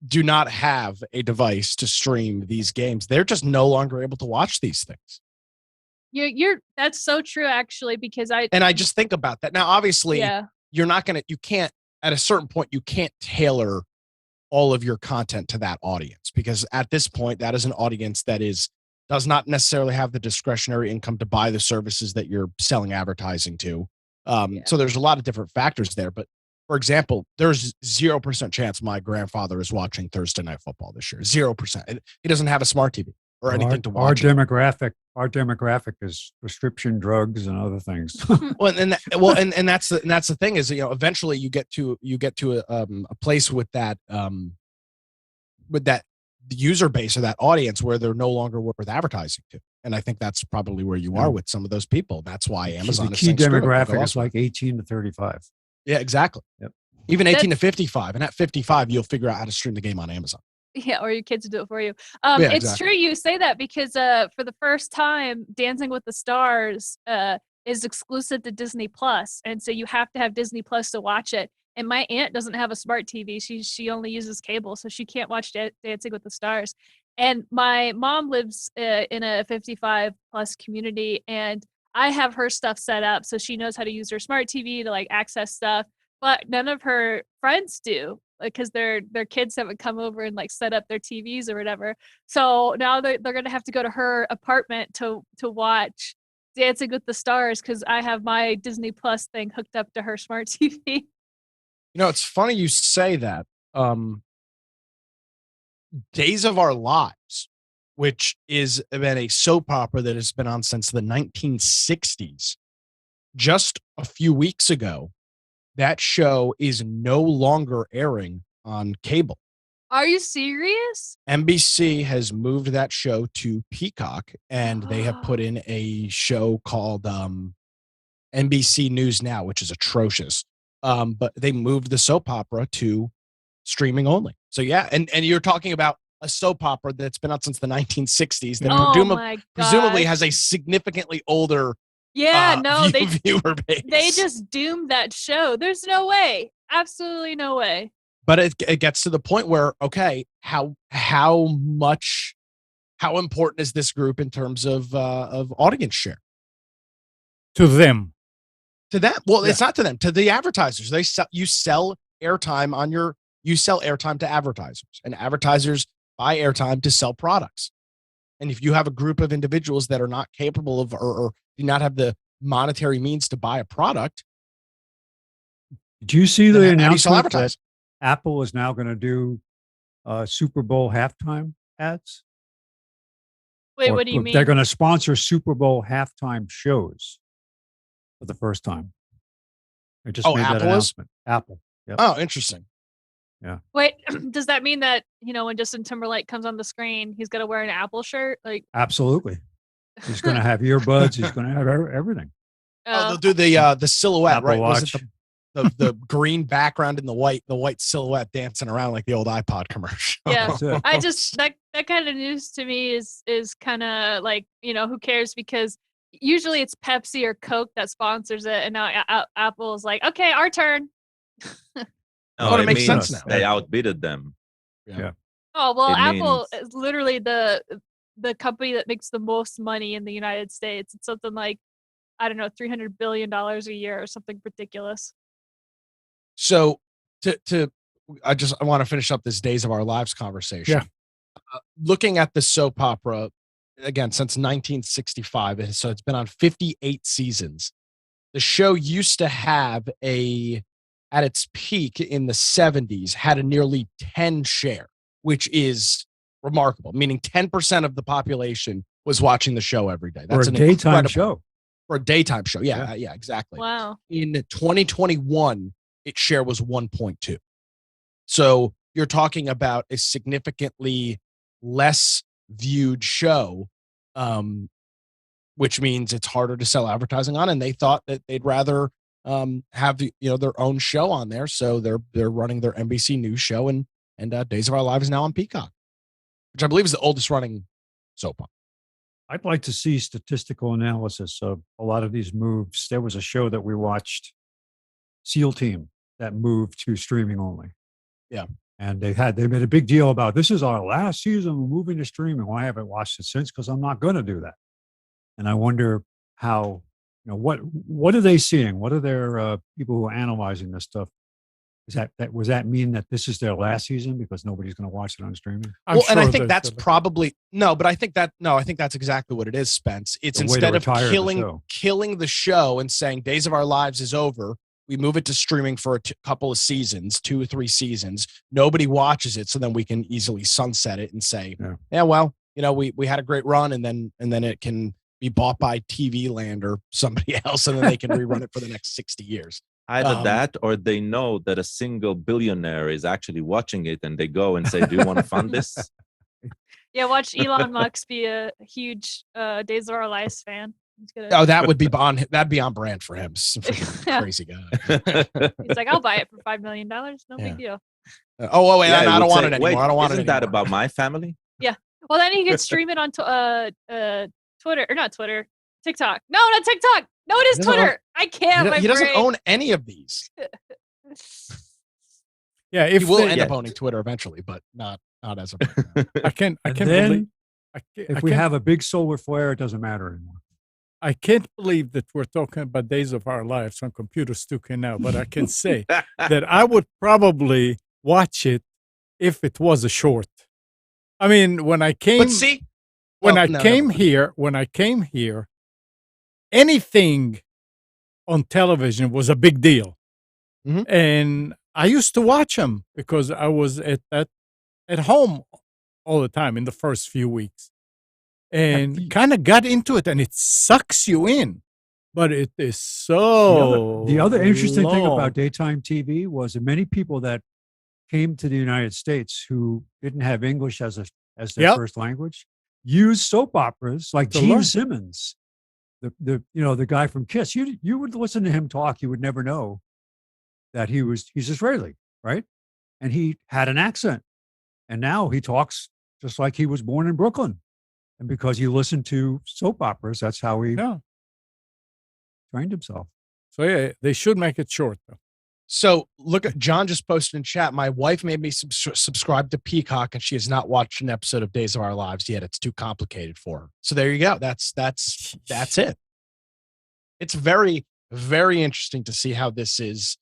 Speaker 5: do not have a device to stream these games. They're just no longer able to watch these things.
Speaker 2: That's so true, actually, because I
Speaker 5: just think about that. Now, obviously, you can't, at a certain point, you can't tailor all of your content to that audience, because at this point, that is an audience that does not necessarily have the discretionary income to buy the services that you're selling advertising to. So there's a lot of different factors there. But for example, there's 0% chance my grandfather is watching Thursday Night Football this year. 0%. He doesn't have a smart TV or anything to watch.
Speaker 4: Our demographic is prescription drugs and other things.
Speaker 5: And that's the thing is, eventually you get to a place with that user base or that audience where they're no longer worth advertising to. And I think that's probably where you are with some of those people. That's why Amazon
Speaker 4: the key demographic is like 18 to 35.
Speaker 5: Yeah, exactly. Yep. Even 18 to 55. And at 55, you'll figure out how to stream the game on Amazon.
Speaker 2: Yeah, or your kids will do it for you. It's
Speaker 5: exactly.
Speaker 2: true you say that, because for the first time, Dancing with the Stars is exclusive to Disney Plus, and so you have to have Disney Plus to watch it. And my aunt doesn't have a smart TV; she only uses cable, so she can't watch Dancing with the Stars. And my mom lives in a 55 plus community, and I have her stuff set up so she knows how to use her smart TV to, like, access stuff. But none of her friends do, because their kids haven't come over and, like, set up their TVs or whatever. So now they're gonna have to go to her apartment to watch Dancing with the Stars, because I have my Disney Plus thing hooked up to her smart TV.
Speaker 5: It's funny you say that. Days of Our Lives, which is been a soap opera that has been on since the 1960s, just a few weeks ago, that show is no longer airing on cable.
Speaker 2: Are you serious?
Speaker 5: NBC has moved that show to Peacock, and they have put in a show called NBC News Now, which is atrocious. But they moved the soap opera to streaming only. So yeah, and you're talking about a soap opera that's been out since the 1960s that presumably has a significantly older viewer base.
Speaker 2: They just doomed that show. There's no way. Absolutely no way.
Speaker 5: But it gets to the point where, okay, how important is this group in terms of audience share?
Speaker 1: To them.
Speaker 5: Well, it's not to them. To the advertisers, you sell airtime to advertisers, and advertisers buy airtime to sell products. And if you have a group of individuals that are not capable of or do not have the monetary means to buy a product.
Speaker 4: Did you see the announcement that Apple is now going to do Super Bowl halftime ads?
Speaker 2: Wait,
Speaker 4: Or
Speaker 2: what do you
Speaker 4: they're
Speaker 2: mean?
Speaker 4: going to sponsor Super Bowl halftime shows for the first time. They just made that
Speaker 5: Apple
Speaker 4: announcement. Apple. Yep.
Speaker 5: Oh, interesting.
Speaker 4: Yeah.
Speaker 2: Wait, does that mean that, when Justin Timberlake comes on the screen, he's gonna wear an Apple shirt? Like,
Speaker 4: absolutely. He's going to have earbuds. He's going to have everything.
Speaker 5: They'll do the silhouette,
Speaker 4: Apple
Speaker 5: right?
Speaker 4: Watch.
Speaker 5: Was it the green background and the white silhouette dancing around like the old iPod commercial?
Speaker 2: Yeah,
Speaker 4: That's it.
Speaker 2: I just that kind of news to me is kind of like, who cares, because usually it's Pepsi or Coke that sponsors it, and now Apple's like, okay, our turn.
Speaker 3: No,
Speaker 5: it makes sense now.
Speaker 3: They outbidded them.
Speaker 4: Yeah.
Speaker 2: Oh well,
Speaker 3: It
Speaker 2: Apple
Speaker 3: means-
Speaker 2: is literally the company that makes the most money in the United States. It's something like, I don't know, $300 billion a year or something ridiculous.
Speaker 5: So I want to finish up this Days of Our Lives conversation.
Speaker 1: Yeah.
Speaker 5: Looking at the soap opera again since 1965, so it's been on 58 seasons. The show used to have at its peak in the 70s, had a nearly 10 share, which is remarkable, meaning 10% of the population was watching the show every day. That's
Speaker 4: For a daytime show.
Speaker 5: For a daytime show. Yeah, exactly.
Speaker 2: Wow.
Speaker 5: In 2021, its share was 1.2. So you're talking about a significantly less viewed show, which means it's harder to sell advertising on. And they thought that they'd rather have their own show on there. So they're running their NBC News show, and Days of Our Lives is now on Peacock, which I believe is the oldest running soap opera.
Speaker 4: I'd like to see statistical analysis of a lot of these moves. There was a show that we watched, SEAL Team, that moved to streaming only.
Speaker 5: Yeah.
Speaker 4: And they made a big deal about, this is our last season, we're moving to streaming. Well, I haven't watched it since because I'm not going to do that. And I wonder how, what are they seeing? What are their people who are analyzing this stuff? Was that mean that this is their last season because nobody's going to watch it on streaming?
Speaker 5: And I think that's probably I think that's exactly what it is, Spence. It's instead of killing the show and saying Days of Our Lives is over, we move it to streaming for a couple of seasons, 2 or 3 seasons. Nobody watches it, so then we can easily sunset it and say, we had a great run, and then it can be bought by TV Land or somebody else, and then they can rerun it for the next 60 years.
Speaker 3: Either that, or they know that a single billionaire is actually watching it, and they go and say, "Do you want to fund this?"
Speaker 2: Yeah, watch Elon Musk be a huge Days of Our Lives fan.
Speaker 5: That would be that'd be on brand for him. Crazy guy.
Speaker 2: He's like, I'll buy it for $5 million. No big deal.
Speaker 5: Wait, I don't want it anymore. I don't want it anymore.
Speaker 3: Isn't that about my family?
Speaker 2: Yeah. Well, then he could stream it on Twitter, or not Twitter, TikTok. No, not TikTok. No, it is Twitter. I can't.
Speaker 5: He doesn't own any of these.
Speaker 1: Yeah,
Speaker 5: he will end up owning Twitter eventually, but not as of right now.
Speaker 1: I can't
Speaker 4: believe. If we
Speaker 1: can't-
Speaker 4: have a big solar flare, it doesn't matter anymore.
Speaker 1: I can't believe that we're talking about Days of Our Lives on Computers 2K now, but I can say that I would probably watch it if it was a short. I mean, when I came, when I came here, anything on television was a big deal, and I used to watch them because I was at home all the time in the first few weeks. And kind of got into it, and it sucks you in, but it is so.
Speaker 4: The other interesting thing
Speaker 1: long.
Speaker 4: about daytime TV was that many people that came to the United States who didn't have English as their first language used soap operas like Gene Simmons, the guy from Kiss. You would listen to him talk, you would never know that he's Israeli, right? And he had an accent, and now he talks just like he was born in Brooklyn. And because he listened to soap operas, that's how he trained himself.
Speaker 1: So yeah, they should make it short though.
Speaker 5: So look at John just posted in chat. My wife made me subscribe to Peacock, and she has not watched an episode of Days of Our Lives yet. It's too complicated for her. So there you go. That's it. It's very, very interesting to see how this is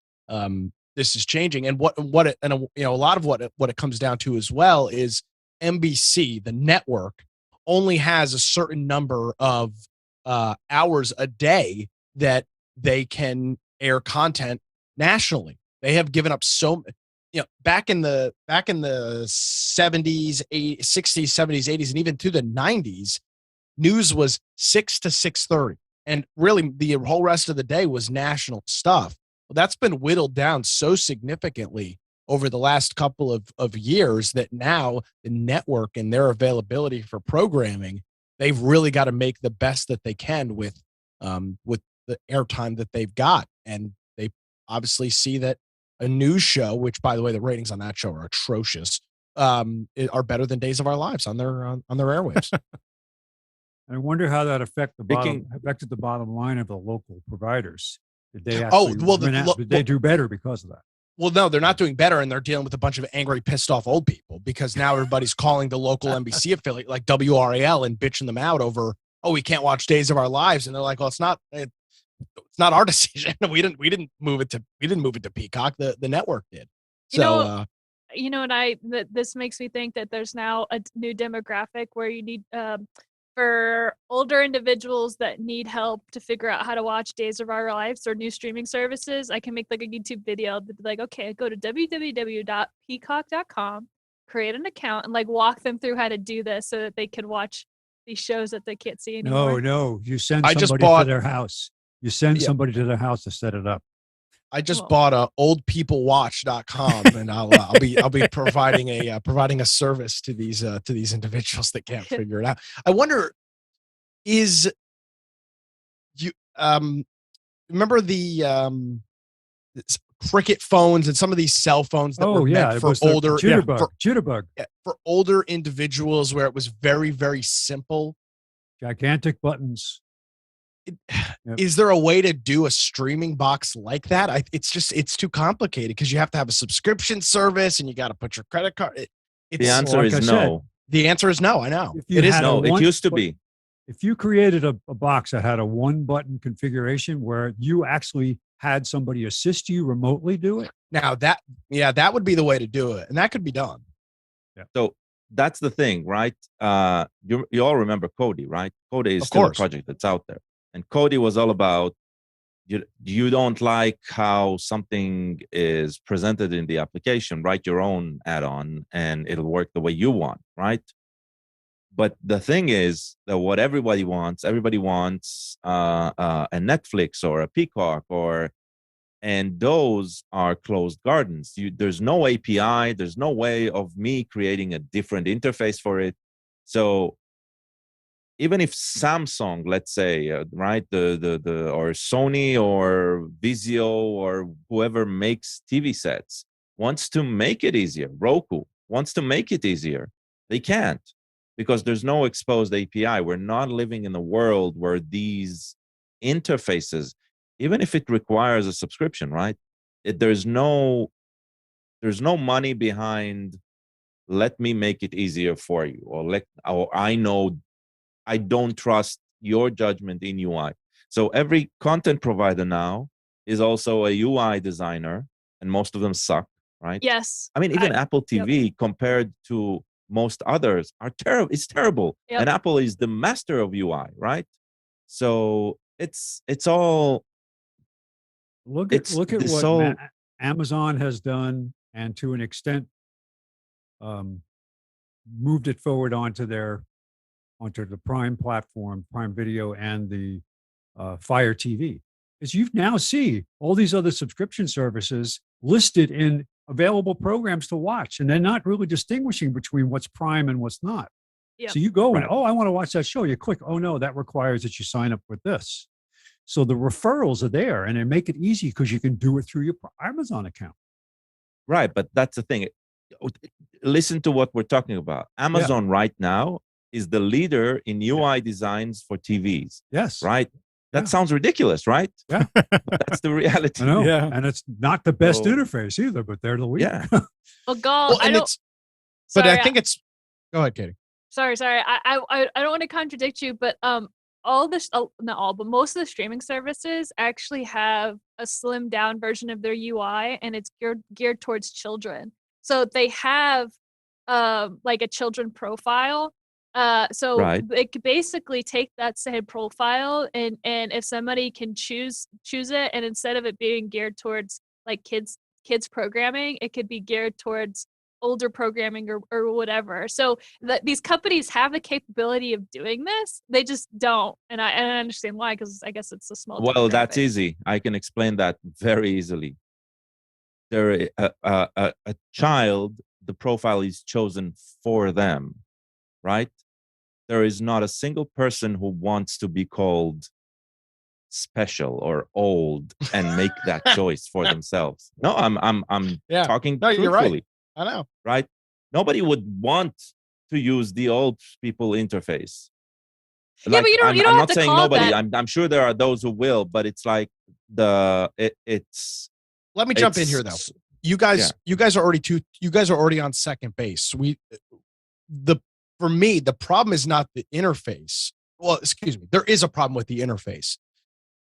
Speaker 5: changing, and a lot of what it comes down to as well is NBC, the network, only has a certain number of hours a day that they can air content nationally. They have given up back in the 70s, 60s, 70s, 80s, and even through the 90s, news was 6 to 6:30, and really the whole rest of the day was national stuff. Well, that's been whittled down so significantly over the last couple of years that now the network and their availability for programming, they've really got to make the best that they can with the airtime that they've got. And they obviously see that a news show, which by the way, the ratings on that show are atrocious, are better than Days of Our Lives on their airwaves.
Speaker 4: I wonder how that affected the bottom line of the local providers. Did they actually did they do better because of that?
Speaker 5: Well, no, they're not doing better, and they're dealing with a bunch of angry, pissed off old people because now everybody's calling the local NBC affiliate like WRAL and bitching them out over, oh, we can't watch Days of Our Lives, and they're like, well, it's not our decision. We didn't move it to Peacock. The network did. So,
Speaker 2: this makes me think that there's now a new demographic where you need for older individuals that need help to figure out how to watch Days of Our Lives or new streaming services. I can make like a YouTube video that be like, okay, go to www.peacock.com, create an account, and like walk them through how to do this so that they can watch these shows that they can't see anymore.
Speaker 4: No, you send somebody to their house. You send somebody to their house to set it up.
Speaker 5: I just bought oldpeoplewatch.com, and I'll be providing a service to these individuals that can't figure it out. I wonder, is you remember the cricket phones and some of these cell phones that were meant for older
Speaker 4: jitterbug
Speaker 5: for older individuals, where it was very, very simple,
Speaker 4: gigantic buttons.
Speaker 5: Is there a way to do a streaming box like that? It's too complicated because you have to have a subscription service and you got to put your credit card.
Speaker 3: The answer is no.
Speaker 5: The answer is no. I know.
Speaker 3: It is no. It used to be.
Speaker 4: If you created a box that had a one button configuration where you actually had somebody assist you remotely do it.
Speaker 5: Now that would be the way to do it. And that could be done.
Speaker 3: Yeah. So that's the thing, right? You all remember Kodi, right? Kodi is still a project that's out there. And Kodi was all about, you don't like how something is presented in the application, write your own add-on and it'll work the way you want, right? But the thing is that what everybody wants a Netflix or a Peacock and those are closed gardens. There's no API, there's no way of me creating a different interface for it. So even if Samsung, let's say, right, or Sony or Vizio or whoever makes TV sets wants to make it easier, Roku wants to make it easier, they can't because there's no exposed API. We're not living in a world where these interfaces, even if it requires a subscription, right? There's no money behind. Let me make it easier for you, or I don't trust your judgment in UI. So every content provider now is also a UI designer, and most of them suck, right?
Speaker 2: Yes.
Speaker 3: I mean, even Apple TV compared to most others are terrible. It's terrible. Yep. And Apple is the master of UI, right? So it's all.
Speaker 4: Look at what Amazon has done, and to an extent, moved it forward onto the Prime platform, Prime Video, and the Fire TV. Is you now see all these other subscription services listed in available programs to watch, and they're not really distinguishing between what's Prime and what's not. Yep. So you go and, I want to watch that show. You click, oh no, that requires that you sign up with this. So the referrals are there, and they make it easy because you can do it through your Amazon account.
Speaker 3: Right, but that's the thing. Listen to what we're talking about. Amazon right now is the leader in UI designs for TVs.
Speaker 4: Yes.
Speaker 3: Right? That sounds ridiculous, right?
Speaker 4: Yeah.
Speaker 3: But that's the reality.
Speaker 4: I know. Yeah. And it's not the best interface either, but they're the leader.
Speaker 3: Yeah.
Speaker 2: Well, Gal,
Speaker 5: I think it's. Go ahead, Katie.
Speaker 2: Sorry. I don't want to contradict you, but not all, but most of the streaming services actually have a slimmed down version of their UI, and it's geared towards children. So they have like a children profile. They could basically take that same profile and if somebody can choose it, and instead of it being geared towards like kids programming, it could be geared towards older programming or whatever. So these companies have the capability of doing this. They just don't. And I understand why, because I guess it's a small
Speaker 3: Well, that's
Speaker 2: demographic.
Speaker 3: easy. I can explain that very easily. There, a child, the profile is chosen for them, right? There is not a single person who wants to be called special or old and make that choice for themselves. No, I'm talking
Speaker 5: no,
Speaker 3: truthfully.
Speaker 5: You're right. I know.
Speaker 3: Right? Nobody would want to use the old people interface.
Speaker 2: Yeah, but you don't.
Speaker 3: I'm
Speaker 2: Have
Speaker 3: not
Speaker 2: to
Speaker 3: saying
Speaker 2: call
Speaker 3: nobody.
Speaker 2: that.
Speaker 3: I'm sure there are those who will, but it's like it's.
Speaker 5: Let me jump in here though. You guys are already on second base. For me, the problem is not the interface. Well, excuse me. There is a problem with the interface.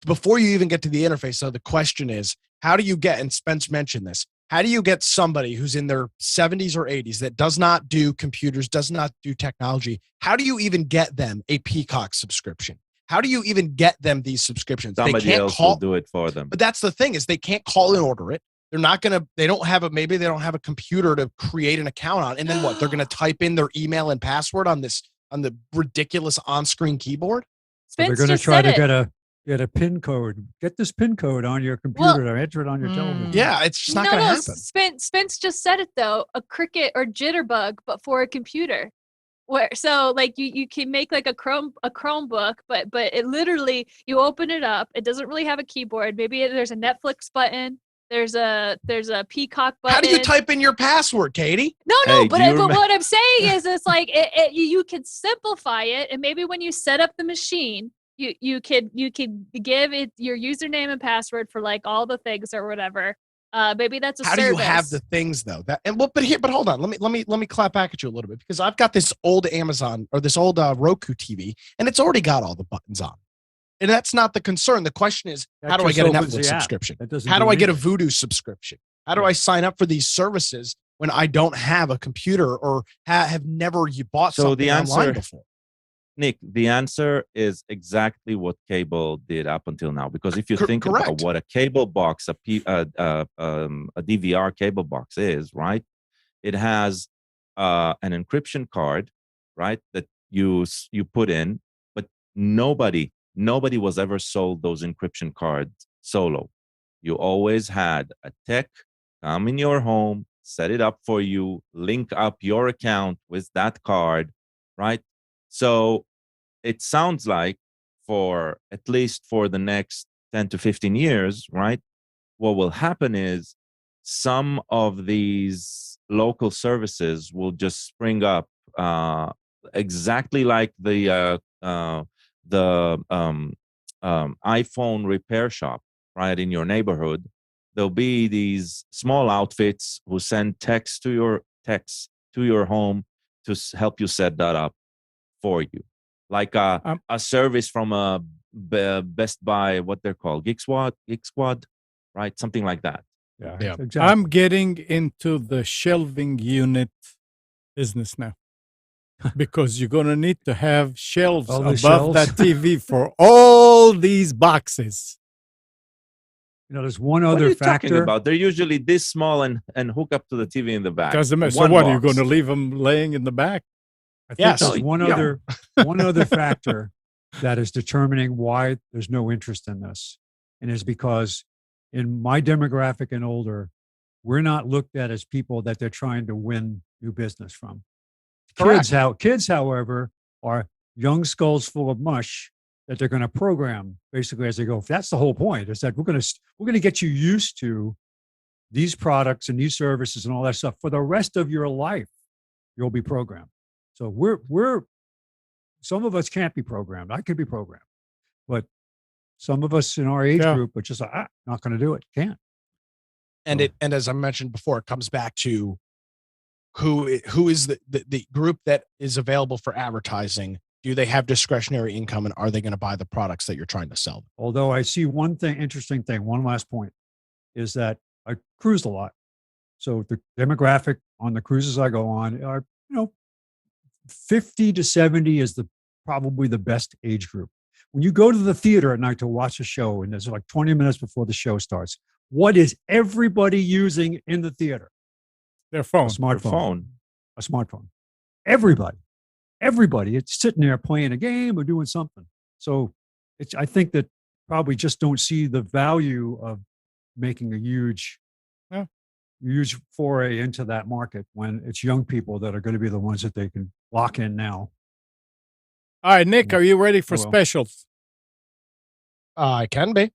Speaker 5: Before you even get to the interface, so the question is, how do you get, and Spence mentioned this, how do you get somebody who's in their 70s or 80s that does not do computers, does not do technology? How do you even get them a Peacock subscription? How do you even get them these subscriptions?
Speaker 3: Somebody else will do it for them.
Speaker 5: But that's the thing, is they can't call and order it. They're not going to, maybe they don't have a computer to create an account on. And then what? They're going to type in their email and password on the ridiculous on-screen keyboard?
Speaker 4: So they're going to try to get a PIN code. Get this PIN code on your computer to enter it on your television.
Speaker 5: Yeah, it's just not going to happen.
Speaker 2: Spence just said it though, a Cricket or Jitterbug, but for a computer. So like you can make like a Chromebook, but it literally, you open it up. It doesn't really have a keyboard. Maybe there's a Netflix button. There's a Peacock button.
Speaker 5: How do you type in your password, Katie?
Speaker 2: No, but what I'm saying is, it's like you could simplify it, and maybe when you set up the machine, you could give it your username and password for like all the things or whatever. Maybe that's a
Speaker 5: How
Speaker 2: service.
Speaker 5: do you have the things though? But hold on. Let me clap back at you a little bit, because I've got this old Amazon or this old Roku TV, and it's already got all the buttons on. And that's not the concern. The question is, how do I get a Netflix subscription? How do I get a Vudu subscription? How do I sign up for these services when I don't have a computer or have never bought something online before?
Speaker 3: Nick, the answer is exactly what cable did up until now. Because if you think about what a cable box, a DVR cable box is, right? It has an encryption card, right, that you put in, but nobody was ever sold those encryption cards solo. You always had a tech come in your home, set it up for you, link up your account with that card, right? So it sounds like at least for the next 10 to 15 years, right, what will happen is some of these local services will just spring up exactly like the iPhone repair shop, right, in your neighborhood. There'll be these small outfits who send texts to your home to help you set that up for you, like a service from a Best Buy, what they're called, Geek Squad, right, something like that.
Speaker 4: Yeah, exactly.
Speaker 1: I'm getting into the shelving unit business now. Because you're going to need to have shelves above that TV for all these boxes.
Speaker 4: There's one other factor. What are you talking about?
Speaker 3: They're usually this small and hook up to the TV in the back.
Speaker 1: So what, are you going to leave them laying in the back?
Speaker 4: I think there's one other factor that is determining why there's no interest in this. And is because in my demographic and older, we're not looked at as people that they're trying to win new business from. Kids, however, are young skulls full of mush that they're going to program basically as they go. That's the whole point, is that we're going to get you used to these products and these services and all that stuff for the rest of your life. You'll be programmed. So we're some of us can't be programmed. I could be programmed, but some of us in our age group are just like, not going to do it. Can't.
Speaker 5: And as I mentioned before, it comes back to who is the group that is available for advertising. Do they have discretionary income, and are they going to buy the products that you're trying to sell?
Speaker 4: Although I see one last point is that I cruise a lot. So the demographic on the cruises I go on are, 50 to 70 is probably the best age group. When you go to the theater at night to watch a show, and there's like 20 minutes before the show starts, what is everybody using in the theater?
Speaker 1: Their phone.
Speaker 4: A smartphone. A smartphone. Everybody, it's sitting there playing a game or doing something. So I think that probably just don't see the value of making a huge foray into that market when it's young people that are going to be the ones that they can lock in now.
Speaker 1: All right, Nick, are you ready for specials?
Speaker 5: I can be.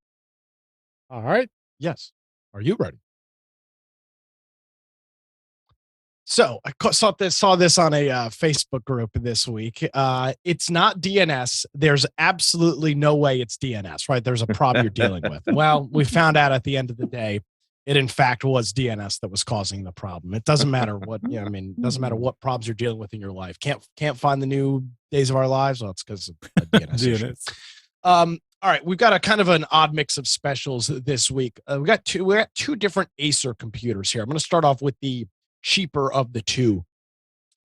Speaker 1: All right.
Speaker 5: Yes. Are you ready? So I saw this on a Facebook group this week. It's not DNS. There's absolutely no way it's DNS, right? There's a problem you're dealing with. Well, we found out at the end of the day, it in fact was DNS that was causing the problem. It doesn't matter what, it doesn't matter what problems you're dealing with in your life. Can't find the new Days of Our Lives. Well, it's because of a DNS issue. All right, we've got a kind of an odd mix of specials this week. We got two different Acer computers here. I'm going to start off with the cheaper of the two.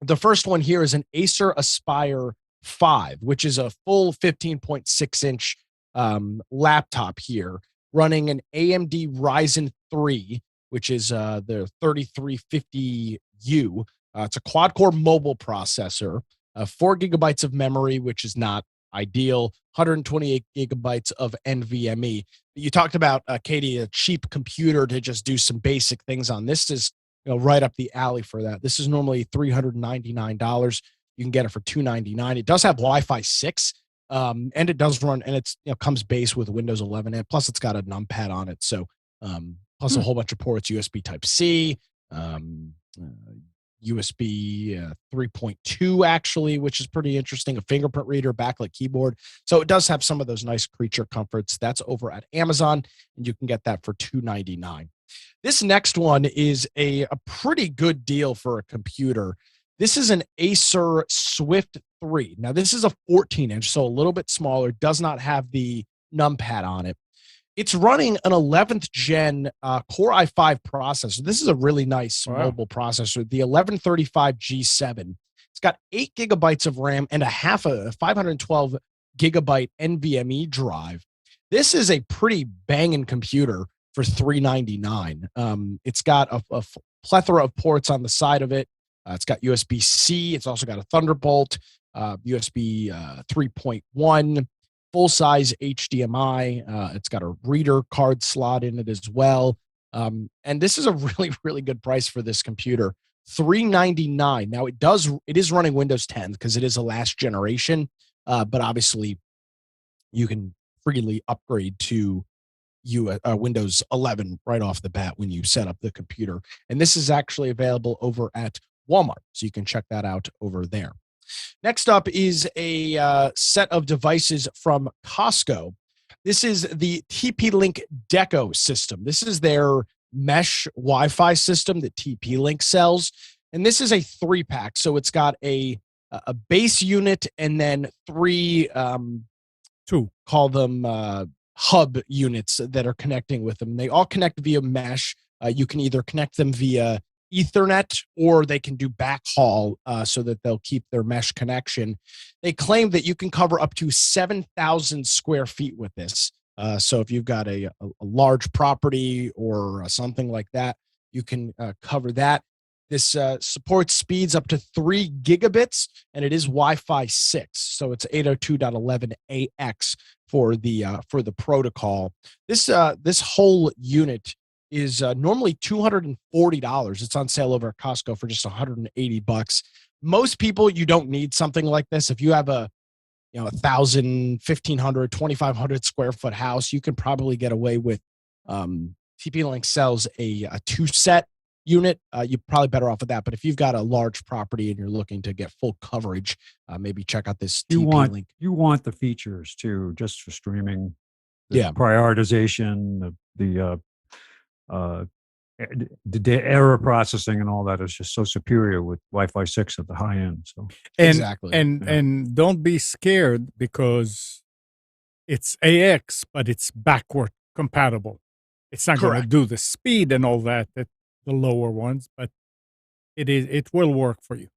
Speaker 5: The first one here is an Acer Aspire 5, which is a full 15.6-inch laptop here, running an AMD Ryzen 3, which is the 3350U. It's a quad-core mobile processor, 4 gigabytes of memory, which is not ideal, 128 gigabytes of NVMe. You talked about, Katie, a cheap computer to just do some basic things on. This is right up the alley for that. This is normally $399. You can get it for $299. It does have Wi-Fi 6, and it does run, and it's comes base with Windows 11, and plus it's got a numpad on it. So plus a whole bunch of ports, USB Type-C, USB 3.2 actually, which is pretty interesting. A fingerprint reader, backlit keyboard. So it does have some of those nice creature comforts. That's over at Amazon, and you can get that for $299. This next one is a pretty good deal for a computer. This is an Acer Swift 3. Now, this is a 14-inch, so a little bit smaller, does not have the numpad on it. It's running an 11th gen Core i5 processor. This is a really nice mobile processor, the 1135 G7. It's got 8 gigabytes of RAM and a 512 gigabyte NVMe drive. This is a pretty banging computer for $399. It's got a plethora of ports on the side of it. It's got USB-C. It's also got a Thunderbolt, USB 3.1, full-size HDMI. It's got a reader card slot in it as well. And this is a really, really good price for this computer, $399. Now, it is running Windows 10 because it is a last generation, but obviously you can freely upgrade to Windows 11 right off the bat when you set up the computer. And this is actually available over at Walmart, so you can check that out over there. Next up is a set of devices from Costco. This is the TP-Link Deco system. This is their mesh Wi-Fi system that TP-Link sells. And this is a 3-pack. So it's got a base unit and then 3, call them hub units that are connecting with them. They all connect via mesh. You can either connect them via Ethernet or they can do backhaul so that they'll keep their mesh connection. They claim that you can cover up to 7,000 square feet with this. So if you've got a large property or something like that, you can cover that. This supports speeds up to 3 gigabits, and it is Wi-Fi 6. So it's 802.11ax for the protocol. This whole unit is normally $240. It's on sale over at Costco for just $180. Most people, you don't need something like this. If you have a 1,000, 1,500, 2,500 square foot house, you can probably get away with TP-Link sells a 2-set unit. You're probably better off with that. But if you've got a large property and you're looking to get full coverage, maybe check out this TP-Link.
Speaker 4: You want the features too, just for streaming. The prioritization, the error processing and all that is just so superior with Wi-Fi 6 at the high end. So
Speaker 5: exactly.
Speaker 1: And don't be scared because it's AX, but it's backward compatible. It's not going to do the speed and all that the lower ones, but it will work for you.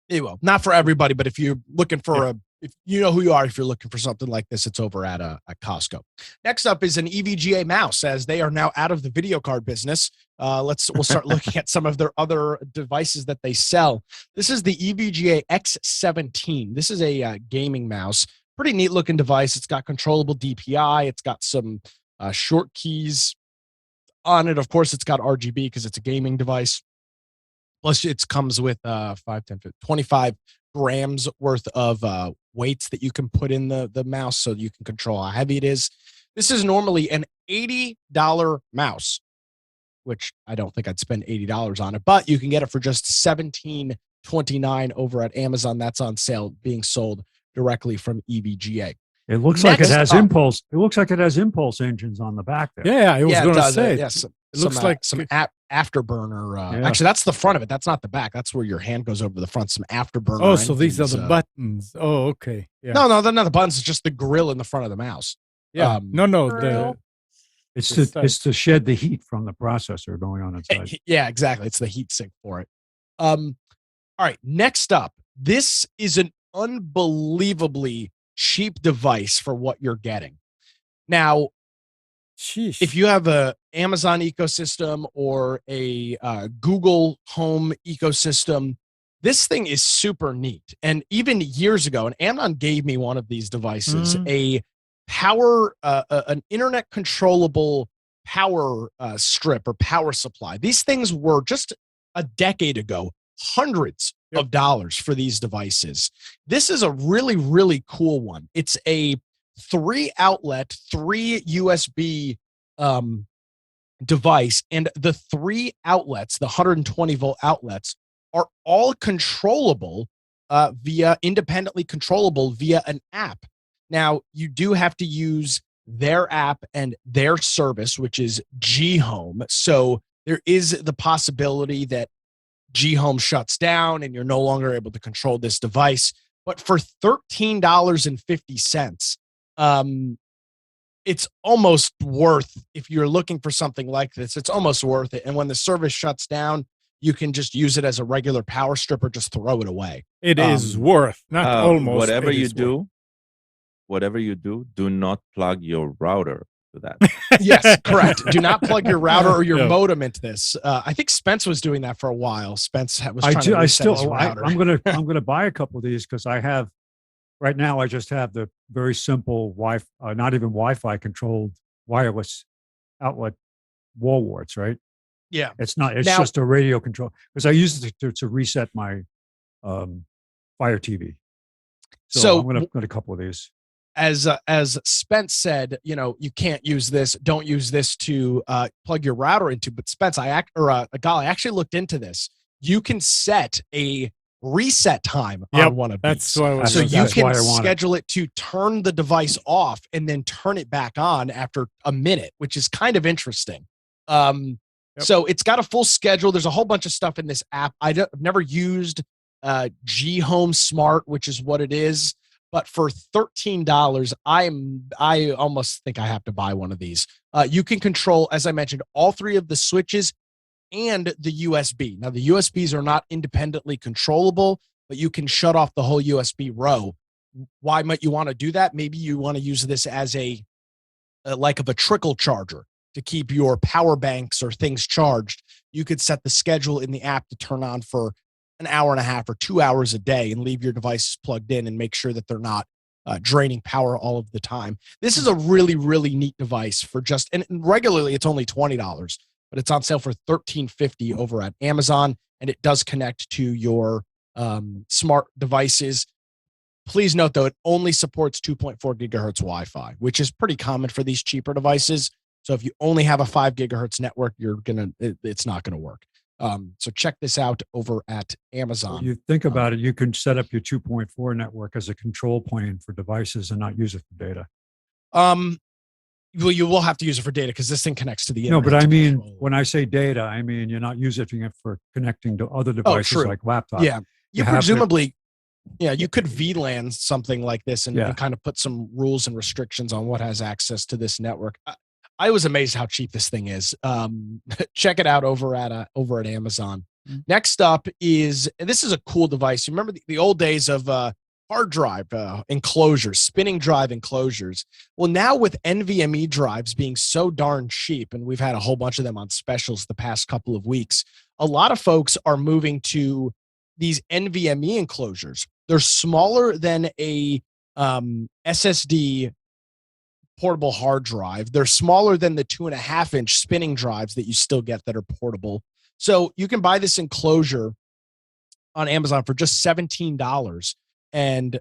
Speaker 5: It will. Not for everybody, but if you're looking for if you know who you are, if you're looking for something like this, it's over at Costco. Next up is an EVGA mouse, as they are now out of the video card business. We'll start looking at some of their other devices that they sell. This is the EVGA X17. This is a gaming mouse. Pretty neat looking device. It's got controllable DPI. It's got some short keys on it. Of course, it's got RGB because it's a gaming device. Plus, it comes with 5, 10, 15, 25 grams worth of weights that you can put in the mouse so you can control how heavy it is. This is normally an $80 mouse, which I don't think I'd spend $80 on it, but you can get it for just $17.29 over at Amazon. That's on sale, being sold directly from EVGA.
Speaker 4: It looks like it has impulse. It looks like it has impulse engines on the back there.
Speaker 1: Yeah, I was going to say.
Speaker 5: Yes,
Speaker 1: it looks like
Speaker 5: some afterburner. Actually, that's the front of it. That's not the back. That's where your hand goes over the front. Some afterburner.
Speaker 1: Oh, so these are the buttons. Oh, okay.
Speaker 5: Yeah. No, they're not the buttons. It's just the grill in the front of the mouse.
Speaker 1: Yeah.
Speaker 4: It's to shed the heat from the processor going on inside.
Speaker 5: Yeah, exactly. It's the heat sink for it. All right. Next up, this is an unbelievably cheap device for what you're getting. Now, if you have a Amazon ecosystem or a Google Home ecosystem, this thing is super neat. And even years ago, and Amnon gave me one of these devices, an internet controllable power strip or power supply. These things were just a decade ago, hundreds of dollars for these devices. This is a really, really cool one. It's a 3-outlet, 3 USB device, and the 3 outlets, the 120 volt outlets, are all controllable independently controllable via an app. Now, you do have to use their app and their service, which is G Home. So there is the possibility that G Home shuts down and you're no longer able to control this device. But for $13.50, it's almost worth, if you're looking for something like this, it's almost worth it. And when the service shuts down, you can just use it as a regular power strip or just throw it away.
Speaker 1: It is worth, not almost.
Speaker 3: Whatever you do, do not plug your router to that.
Speaker 5: Yes, correct. Do not plug your router or your modem into this. I think Spence was doing that for a while. Spence was trying to reset his router.
Speaker 4: I'm gonna buy a couple of these because I have right now. I just have the very simple Wi-Fi, not even Wi-Fi controlled wireless outlet wall warts. Right?
Speaker 5: Yeah,
Speaker 4: it's not. It's just a radio control because I use it to reset my Fire TV. So I'm gonna get a couple of these.
Speaker 5: As Spence said, you can't use this. Don't use this to plug your router into. But Spence, I actually looked into this. You can set a reset time on one of these. So you can schedule it to turn the device off and then turn it back on after a minute, which is kind of interesting. So it's got a full schedule. There's a whole bunch of stuff in this app. I've never used G Home Smart, which is what it is. But for $13, I almost think I have to buy one of these. You can control, as I mentioned, all 3 of the switches and the USB. Now, the USBs are not independently controllable, but you can shut off the whole USB row. Why might you want to do that? Maybe you want to use this as a trickle charger to keep your power banks or things charged. You could set the schedule in the app to turn on for an hour and a half or 2 hours a day and leave your devices plugged in and make sure that they're not draining power all of the time. This is a really, really neat device for and regularly it's only $20, but it's on sale for $13.50 over at Amazon. And it does connect to your smart devices. Please note though, it only supports 2.4 gigahertz Wi-Fi, which is pretty common for these cheaper devices. So if you only have a 5 gigahertz network, it's not going to work. So check this out over at Amazon.
Speaker 4: You think about it, you can set up your 2.4 network as a control plane for devices and not use it for data.
Speaker 5: Well, you will have to use it for data because this thing connects to the internet.
Speaker 4: No, but I mean, when I say data, I mean you're not using it for connecting to other devices like laptops.
Speaker 5: Yeah, you presumably, you could VLAN something like this and kind of put some rules and restrictions on what has access to this network. I was amazed how cheap this thing is. Check it out over at Amazon. Next up this is a cool device. You remember the old days of hard drive enclosures, spinning drive enclosures. Well, now with NVMe drives being so darn cheap, and we've had a whole bunch of them on specials the past couple of weeks, a lot of folks are moving to these NVMe enclosures. They're smaller than a SSD portable hard drive. They're smaller than the 2.5-inch spinning drives that you still get that are portable. So you can buy this enclosure on Amazon for just $17. And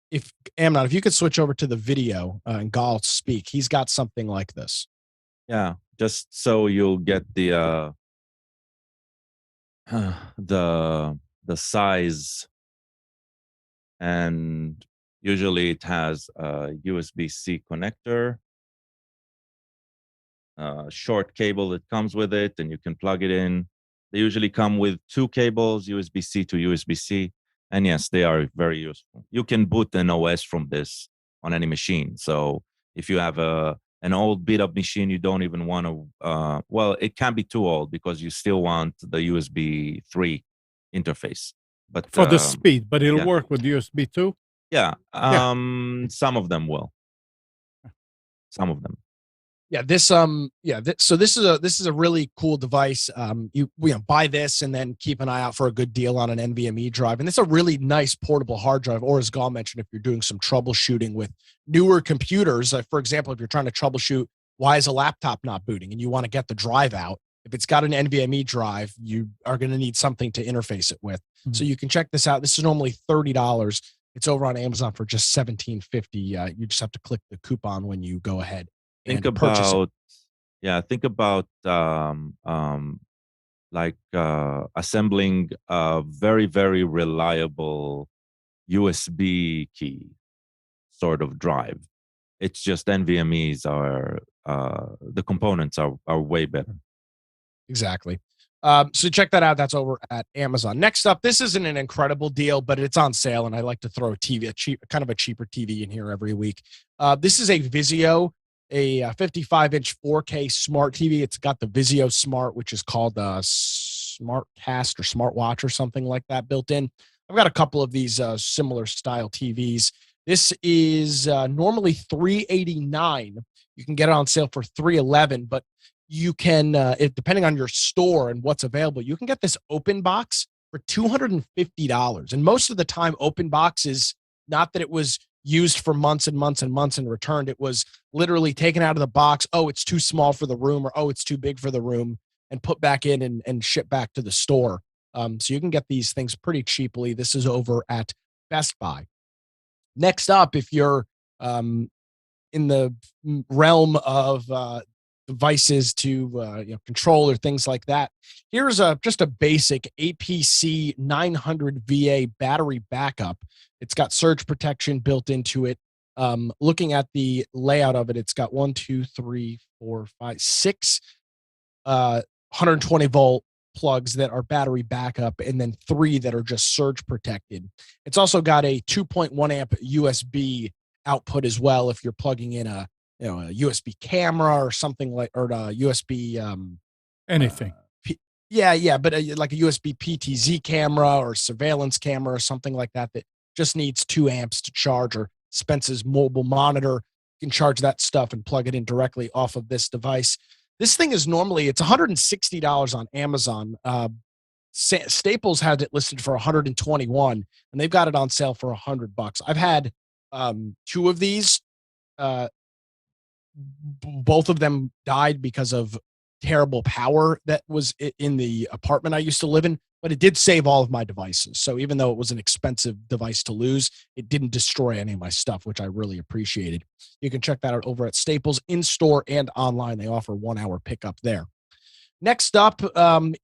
Speaker 5: if Amnon, if you could switch over to the video and Gal speak, he's got something like this.
Speaker 3: Yeah, just so you'll get the size, and usually it has a USB-C connector, short cable that comes with it, and you can plug it in. They usually come with 2 cables, USB-C to USB-C. And yes, they are very useful. You can boot an OS from this on any machine. So if you have an old beat-up machine, you don't even want to, well, it can be too old because you still want the USB 3 interface. But
Speaker 1: for the speed, but it'll work with USB 2?
Speaker 3: Yeah, some of them will. Some of them.
Speaker 5: Yeah, so this is a really cool device. You buy this and then keep an eye out for a good deal on an NVMe drive, and it's a really nice portable hard drive. Or as Gal mentioned, if you're doing some troubleshooting with newer computers, for example, if you're trying to troubleshoot why is a laptop not booting and you want to get the drive out, if it's got an NVMe drive, you are going to need something to interface it with. Mm-hmm. So you can check this out. This is normally $30. It's over on Amazon for just $17.50. You just have to click the coupon when you go ahead.
Speaker 3: Think about assembling a very, very reliable USB key sort of drive. It's just NVMe's are the components are way better.
Speaker 5: Exactly. So check that out. That's over at Amazon. Next up, this isn't an incredible deal, but it's on sale, and I like to throw a cheaper TV in here every week. This is a Vizio, a 55-inch 4K smart TV. It's got the Vizio Smart, which is called a SmartCast or SmartWatch or something like that built in. I've got a couple of these similar style TVs. This is normally $389. You can get it on sale for $311, but you can, depending on your store and what's available, you can get this open box for $250. And most of the time, open box is not that it was used for months and months and months and returned. It was literally taken out of the box. Oh, it's too small for the room, or oh, it's too big for the room, and put back in and shipped back to the store. So you can get these things pretty cheaply. This is over at Best Buy. Next up, if you're in the realm of devices to control or things like that, here's just a basic APC 900 VA battery backup. It's got surge protection built into it. Looking at the layout of it, it's got 6 120 volt plugs that are battery backup, and then 3 that are just surge protected. It's also got a 2.1 amp USB output as well if you're plugging in a USB camera or something like, or a USB
Speaker 1: anything.
Speaker 5: But like a USB PTZ camera or surveillance camera or something like that just needs 2 amps to charge, or Spence's mobile monitor. You can charge that stuff and plug it in directly off of this device. This thing is normally, it's $160 on Amazon. Staples had it listed for $121, and they've got it on sale for $100. I've had 2 of these. Both of them died because of terrible power that was in the apartment I used to live in, but it did save all of my devices. So even though it was an expensive device to lose, it didn't destroy any of my stuff, which I really appreciated. You can check that out over at Staples, in store and online. They offer 1-hour pickup there. Next up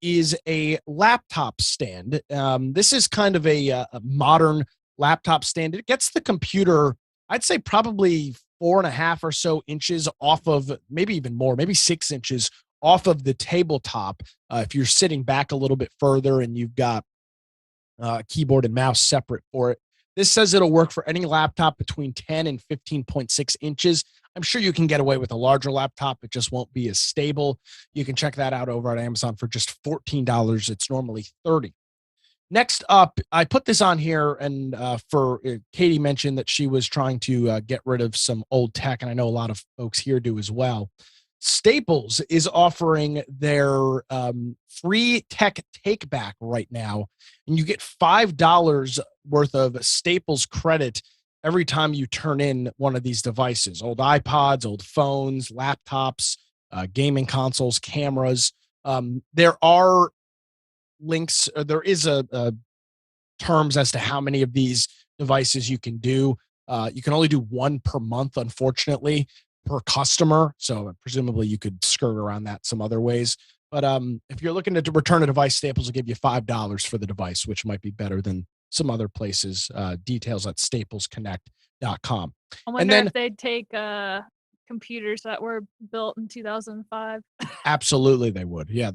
Speaker 5: is a laptop stand. This is kind of a modern laptop stand. It gets the computer, I'd say probably 4.5 or so inches off of, maybe even more, maybe 6 inches off of the tabletop. If you're sitting back a little bit further and you've got keyboard and mouse separate for it. This says it'll work for any laptop between 10 and 15.6 inches. I'm sure you can get away with a larger laptop. It just won't be as stable. You can check that out over at Amazon for just $14. It's normally $30. Next up, I put this on here, and for Katie mentioned that she was trying to get rid of some old tech, and I know a lot of folks here do as well. Staples is offering their free tech take back right now, and you get $5 worth of Staples credit every time you turn in one of these devices: old iPods, old phones, laptops, gaming consoles, cameras. There are links, or there is a terms as to how many of these devices you can do. You can only do one per month, unfortunately, per customer. So presumably you could skirt around that some other ways. But if you're looking to return a device, Staples will give you $5 for the device, which might be better than some other places. Details at staplesconnect.com.
Speaker 2: I wonder if they'd take computers that were built in 2005.
Speaker 5: Absolutely, they would. Yeah,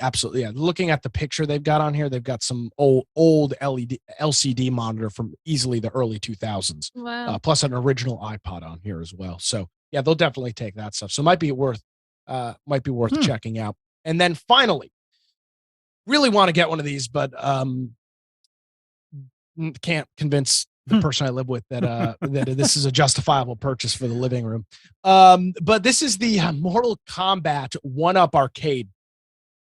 Speaker 5: absolutely. Yeah, looking at the picture they've got on here, they've got some old LCD monitor from easily the early 2000s.
Speaker 2: Wow.
Speaker 5: Plus an original iPod on here as well. So yeah, they'll definitely take that stuff. So might be worth checking out. And then finally, really want to get one of these, but can't convince the person I live with that this is a justifiable purchase for the living room. But this is the Mortal Kombat 1-Up Arcade.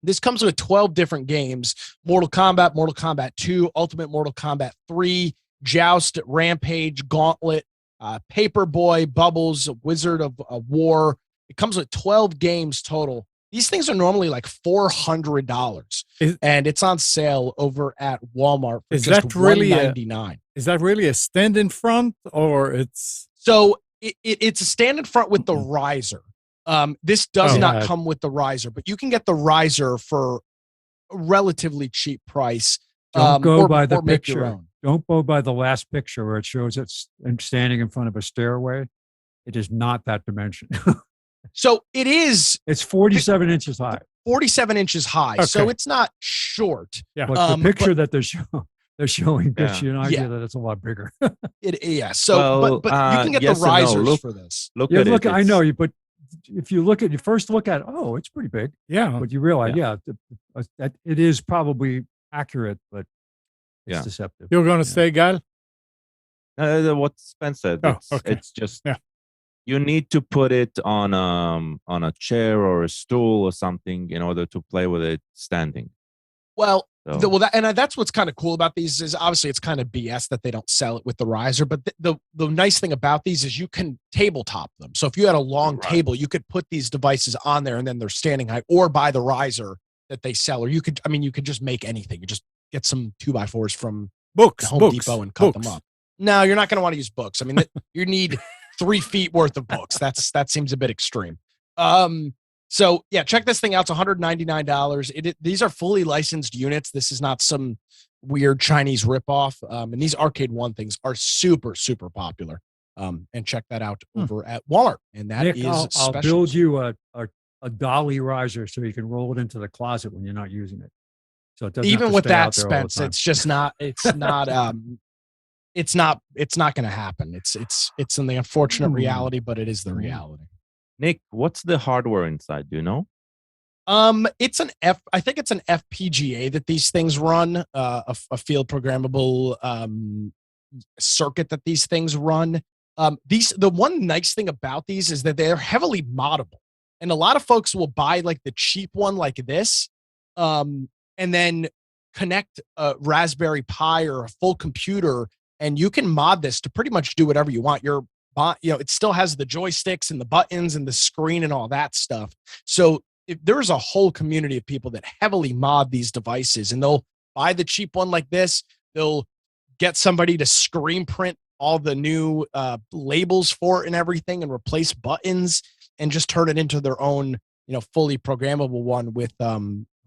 Speaker 5: This comes with 12 different games: Mortal Kombat, Mortal Kombat 2, Ultimate Mortal Kombat 3, Joust, Rampage, Gauntlet, Paperboy, Bubbles, Wizard of War. It comes with 12 games total. These things are normally like $400, and it's on sale over at Walmart for just $199.
Speaker 1: Is that really a stand in front, or it's?
Speaker 5: So it's a stand in front with the riser. This does not come with the riser, but you can get the riser for a relatively cheap price.
Speaker 4: Don't go by the picture. Don't go by the last picture where it shows it's standing in front of a stairway. It is not that dimension.
Speaker 5: So it is.
Speaker 4: It's 47 inches high.
Speaker 5: 47 inches high. Okay. So it's not short.
Speaker 4: Yeah. But the picture that they're showing gives you an idea that it's a lot bigger.
Speaker 5: So, but you can get the risers for this.
Speaker 4: Look at it. I know you, but if you first look at it, oh, it's pretty big.
Speaker 1: Yeah.
Speaker 4: But you realize, it is probably accurate, but it's deceptive.
Speaker 1: You're going to say, Gal?
Speaker 3: What Spence said. It's just you need to put it on a chair or a stool or something in order to play with it standing.
Speaker 5: Well, that's what's kind of cool about these is obviously it's kind of BS that they don't sell it with the riser. But the nice thing about these is you can tabletop them. So if you had a long table, you could put these devices on there and then they're standing high, or buy the riser that they sell. Or you could just make anything. You just get some 2x4s from Home Depot and cut them up. No, you're not going to want to use books. I mean, you need 3 feet worth of books. That seems a bit extreme. So yeah, check this thing out. It's $199. These are fully licensed units. This is not some weird Chinese ripoff. And these Arcade One things are super, super popular. And check that out over at Walmart. And that
Speaker 4: Nick,
Speaker 5: is
Speaker 4: I'll build you a dolly riser so you can roll it into the closet when you're not using it. So it doesn't
Speaker 5: even with that,
Speaker 4: Spence,
Speaker 5: it's just not. It's not. It's not going to happen. It's in the unfortunate reality, but it is the reality.
Speaker 3: Nick, what's the hardware inside? Do you know?
Speaker 5: It's I think it's an FPGA that these things run, a field programmable circuit that these things run. The one nice thing about these is that they're heavily moddable, and a lot of folks will buy like the cheap one like this, and then connect a Raspberry Pi or a full computer, and you can mod this to pretty much do whatever you want. It still has the joysticks and the buttons and the screen and all that stuff. So if there's a whole community of people that heavily mod these devices, and they'll buy the cheap one like this, they'll get somebody to screen print all the new labels for it and everything, and replace buttons, and just turn it into their own, fully programmable one with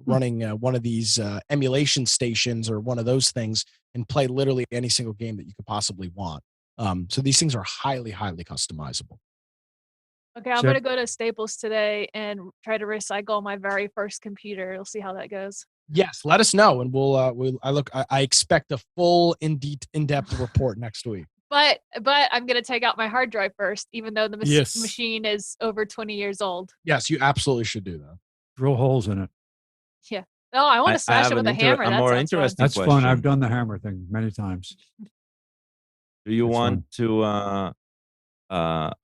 Speaker 5: running one of these emulation stations or one of those things, and play literally any single game that you could possibly want. So these things are highly, highly customizable.
Speaker 2: Okay, I'm going to go to Staples today and try to recycle my very first computer. We'll see how that goes.
Speaker 5: Yes, let us know, and I expect a full in-depth report next week.
Speaker 2: But I'm going to take out my hard drive first, even though the machine is over 20 years old.
Speaker 5: Yes, you absolutely should do that.
Speaker 4: Drill holes in it.
Speaker 2: Yeah. No, I want to smash
Speaker 3: have
Speaker 2: it with a hammer.
Speaker 3: a
Speaker 2: That
Speaker 3: more
Speaker 2: sounds fun.
Speaker 3: interesting
Speaker 4: That's fun.
Speaker 3: question.
Speaker 4: I've done the hammer thing many times.
Speaker 3: Do you
Speaker 4: It's
Speaker 3: want to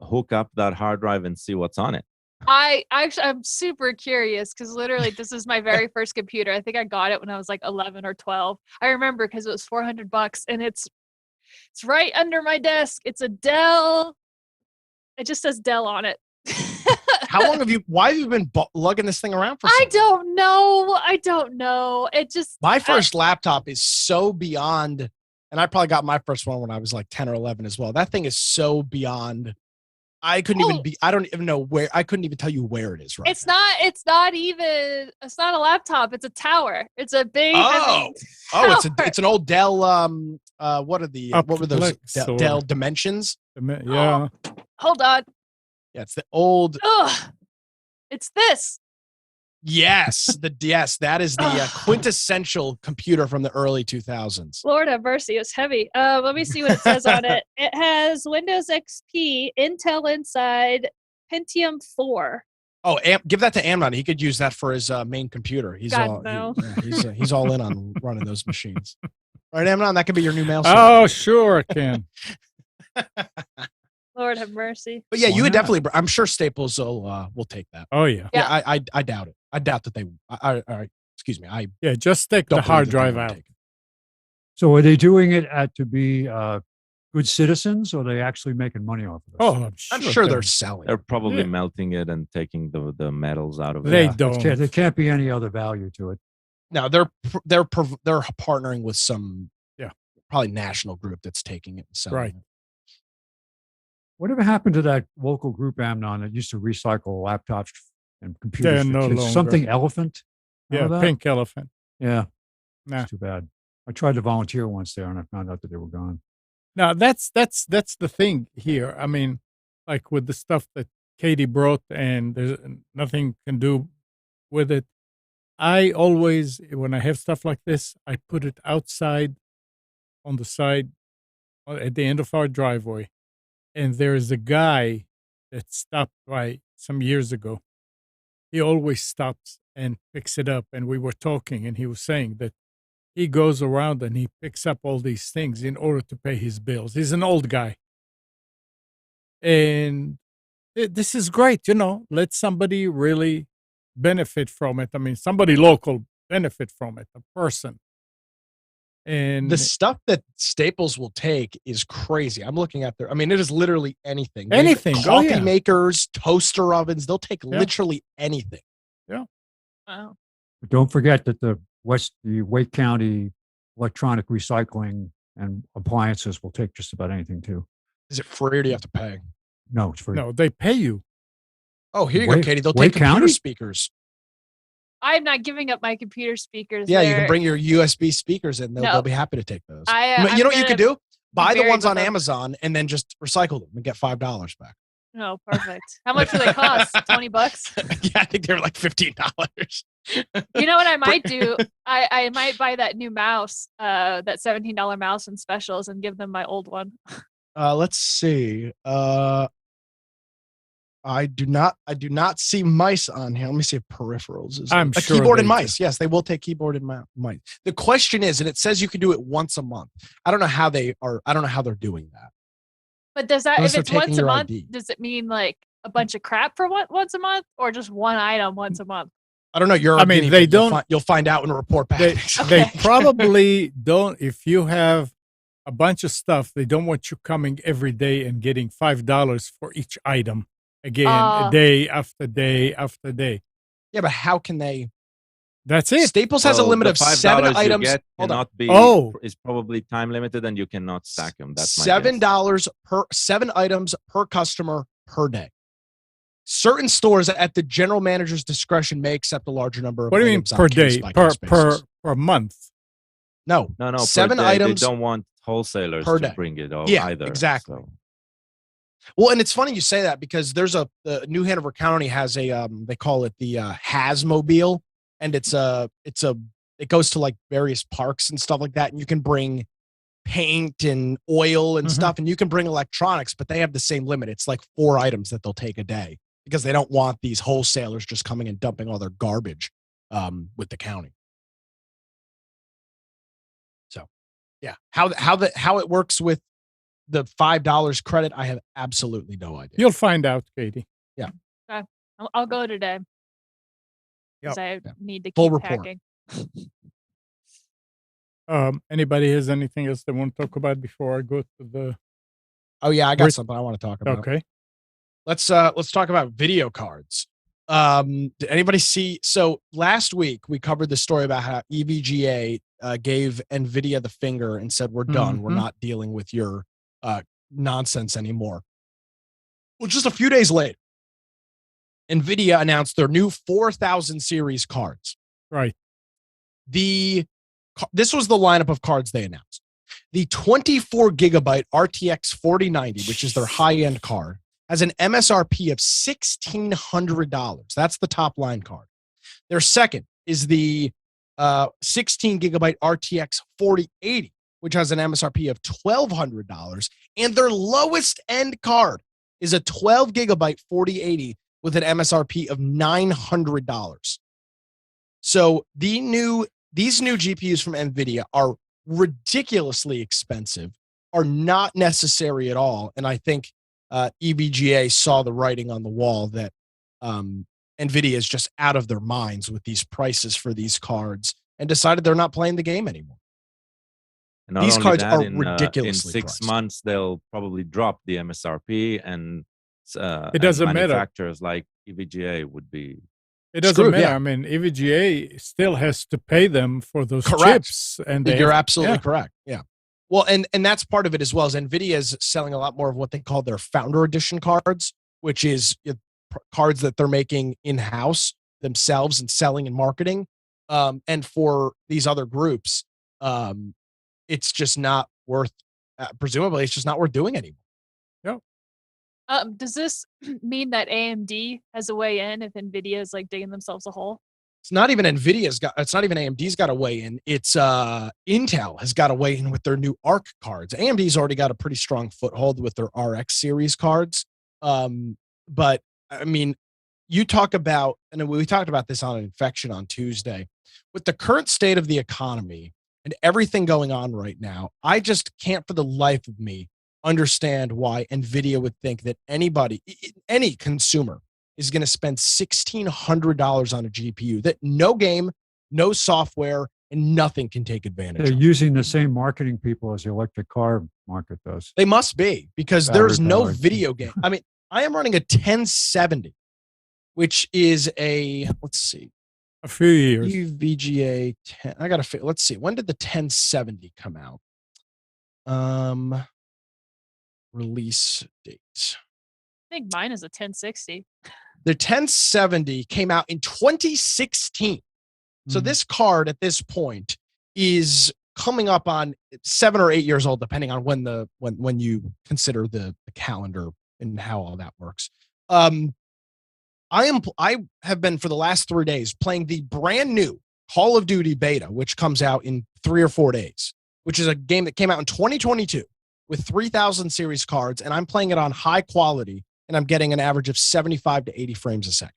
Speaker 3: hook up that hard drive and see what's on it?
Speaker 2: I'm super curious because literally this is my very first computer. I think I got it when I was like 11 or 12. I remember because it was $400 and it's right under my desk. It's a Dell. It just says Dell on it.
Speaker 5: Why have you been lugging this thing around for so
Speaker 2: I
Speaker 5: long?
Speaker 2: don't know. It just
Speaker 5: My first laptop is so beyond, and I probably got my first one when I was like 10 or 11 as well. That thing is so beyond. I don't even know where, I couldn't even tell you where it is right
Speaker 2: it's
Speaker 5: now.
Speaker 2: not a laptop. It's a tower. It's a big heavy tower.
Speaker 5: It's an old Dell, what were those Dell Dimensions?
Speaker 1: Yeah.
Speaker 2: Hold on.
Speaker 5: Yeah, it's the old.
Speaker 2: Ugh. It's this.
Speaker 5: Yes, that is the quintessential computer from the early 2000s.
Speaker 2: Lord have mercy, it's heavy. Let me see what it says on it. It has Windows XP, Intel inside, Pentium 4.
Speaker 5: Oh, give that to Amnon. He could use that for his main computer. He's all in on running those machines. Right, Amnon? That could be your new mail server.
Speaker 1: Oh, sure, I can.
Speaker 2: Lord have mercy.
Speaker 5: But yeah, you would definitely. I'm sure Staples will take that.
Speaker 1: Oh yeah.
Speaker 5: Yeah, I doubt it. I doubt that they. Excuse me.
Speaker 1: Just take the hard drive out.
Speaker 4: So are they doing it to be good citizens, or are they actually making money off of this?
Speaker 1: Oh,
Speaker 5: I'm sure they're selling.
Speaker 3: They're probably melting it and taking the metals out of it.
Speaker 1: They don't.
Speaker 4: There can't be any other value to it.
Speaker 5: No, they're partnering with some probably national group that's taking it and selling it.
Speaker 4: Whatever happened to that local group, Amnon, that used to recycle laptops and computers?
Speaker 1: They're no longer.
Speaker 4: Something Elephant?
Speaker 1: Yeah, Pink Elephant.
Speaker 4: Yeah.
Speaker 1: Nah.
Speaker 4: It's too bad. I tried to volunteer once there, and I found out that they were gone.
Speaker 1: Now, that's the thing here. I mean, like with the stuff that Katie brought, and there's nothing can do with it. I always, when I have stuff like this, I put it outside on the side at the end of our driveway. And there's a guy that stopped by some years ago. He always stops and picks it up. And we were talking, and he was saying that he goes around and he picks up all these things in order to pay his bills. He's an old guy. And this is great, let somebody really benefit from it. I mean, somebody local benefit from it, a person. And
Speaker 5: the stuff that Staples will take is crazy. I'm looking at it is literally anything.
Speaker 1: Anything.
Speaker 5: Coffee makers, toaster ovens, they'll take literally anything.
Speaker 1: Yeah.
Speaker 2: Wow.
Speaker 4: But don't forget that the Wake County electronic recycling and appliances will take just about anything too.
Speaker 5: Is it free or do you have to pay?
Speaker 4: No, it's free.
Speaker 1: No, they pay you.
Speaker 5: Oh, here you go, Katie. They'll take computer speakers.
Speaker 2: I'm not giving up my computer speakers.
Speaker 5: Yeah, you can bring your USB speakers in. They'll be happy to take those. You know what you could do? Buy the ones on Amazon and then just recycle them and get $5 back.
Speaker 2: Oh, perfect. How much do they cost? $20?
Speaker 5: Yeah, I think they were like $15.
Speaker 2: You know what I might do? I might buy that new mouse, that $17 mouse in specials, and give them my old one.
Speaker 5: Let's see. I do not see mice on here. Let me see if peripherals is.
Speaker 1: I'm sure
Speaker 5: keyboard and mice. Yes, they will take keyboard and mice. The question is, and it says you can do it once a month. I don't know how they're doing that.
Speaker 2: But does that, if it's once a month,
Speaker 5: ID.
Speaker 2: does it mean like a bunch of crap for once a month, or just one item once a month?
Speaker 5: I don't know.
Speaker 1: They don't.
Speaker 5: You'll find out in a report back.
Speaker 1: They probably don't. If you have a bunch of stuff, they don't want you coming every day and getting $5 for each item. Again, day after day after day.
Speaker 5: Yeah, but how can they?
Speaker 1: That's it.
Speaker 5: Staples has a limit of 7 items.
Speaker 3: Is probably time limited, and you cannot stack them. That's
Speaker 5: $7 per 7 items per customer per day. Certain stores at the general manager's discretion may accept a larger number of.
Speaker 1: What do you mean per day? Per month?
Speaker 5: No. 7 items.
Speaker 3: They don't want wholesalers to bring it over either.
Speaker 5: Exactly.
Speaker 3: So.
Speaker 5: Well, and it's funny you say that because there's the New Hanover County has a they call it the Hazmobile, and it goes to like various parks and stuff like that, and you can bring paint and oil and stuff, and you can bring electronics, but they have the same limit. It's like 4 items that they'll take a day because they don't want these wholesalers just coming and dumping all their garbage with the county. Yeah. How it works with the $5 credit, I have absolutely no idea.
Speaker 1: You'll find out, Katie.
Speaker 5: Yeah.
Speaker 2: Okay. I'll go today.
Speaker 1: Yep.
Speaker 2: Because I need to
Speaker 5: Full
Speaker 2: keep
Speaker 5: report.
Speaker 2: packing.
Speaker 1: Anybody has anything else they want to talk about before I go to the?
Speaker 5: Oh yeah, I got something I want to talk about.
Speaker 1: Okay.
Speaker 5: Let's talk about video cards. Did anybody see? So last week we covered the story about how EVGA gave NVIDIA the finger and said, we're done. We're not dealing with your nonsense anymore. Well, just a few days later, NVIDIA announced their new 4000 series cards.
Speaker 1: Right.
Speaker 5: This was the lineup of cards they announced. The 24 gigabyte RTX 4090, which is their high-end card, has an MSRP of $1,600. That's the top line card. Their second is the 16 gigabyte RTX 4080, which has an MSRP of $1,200. And their lowest end card is a 12 gigabyte 4080 with an MSRP of $900. So these new GPUs from NVIDIA are ridiculously expensive, are not necessary at all. And I think EVGA saw the writing on the wall that NVIDIA is just out of their minds with these prices for these cards and decided they're not playing the game anymore.
Speaker 3: And
Speaker 5: these cards
Speaker 3: that,
Speaker 5: are ridiculously
Speaker 3: in 6
Speaker 5: priced.
Speaker 3: months, they'll probably drop the MSRP, and
Speaker 1: it doesn't matter.
Speaker 3: Manufacturers like EVGA would be.
Speaker 1: It doesn't matter. Yeah. I mean, EVGA still has to pay them for those chips, and
Speaker 5: you're absolutely correct. Yeah. Well, and that's part of it as well. As NVIDIA is selling a lot more of what they call their Founder Edition cards, which is cards that they're making in-house themselves and selling and marketing. And for these other groups, it's just not worth. Presumably, it's just not worth doing anymore.
Speaker 1: Yep.
Speaker 2: Does this mean that AMD has a way in if NVIDIA is like digging themselves a hole?
Speaker 5: It's not even it's not even AMD's got a way in. It's Intel has got a way in with their new ARC cards. AMD's already got a pretty strong foothold with their RX series cards. But I mean, you talk about, and we talked about this on Infection on Tuesday, with the current state of the economy and everything going on right now, I just can't for the life of me understand why NVIDIA would think that any consumer is going to spend $1,600 on a GPU that no game, no software, and nothing can take advantage of.
Speaker 4: They're using the same marketing people as the electric car market does.
Speaker 5: They must be, because there's no video game. I mean, I am running a 1070, which is let's see.
Speaker 1: A few years.
Speaker 5: UVGA 10. I got to, let's see. When did the 1070 come out? Release date.
Speaker 2: I think mine is a 1060.
Speaker 5: The 1070 came out in 2016. So this card at this point is coming up on 7 or 8 years old, depending on when you consider the calendar and how all that works. I have been for the last 3 days playing the brand new Call of Duty beta, which comes out in 3 or 4 days, which is a game that came out in 2022 with 3000 series cards, and I'm playing it on high quality, and I'm getting an average of 75 to 80 frames a second.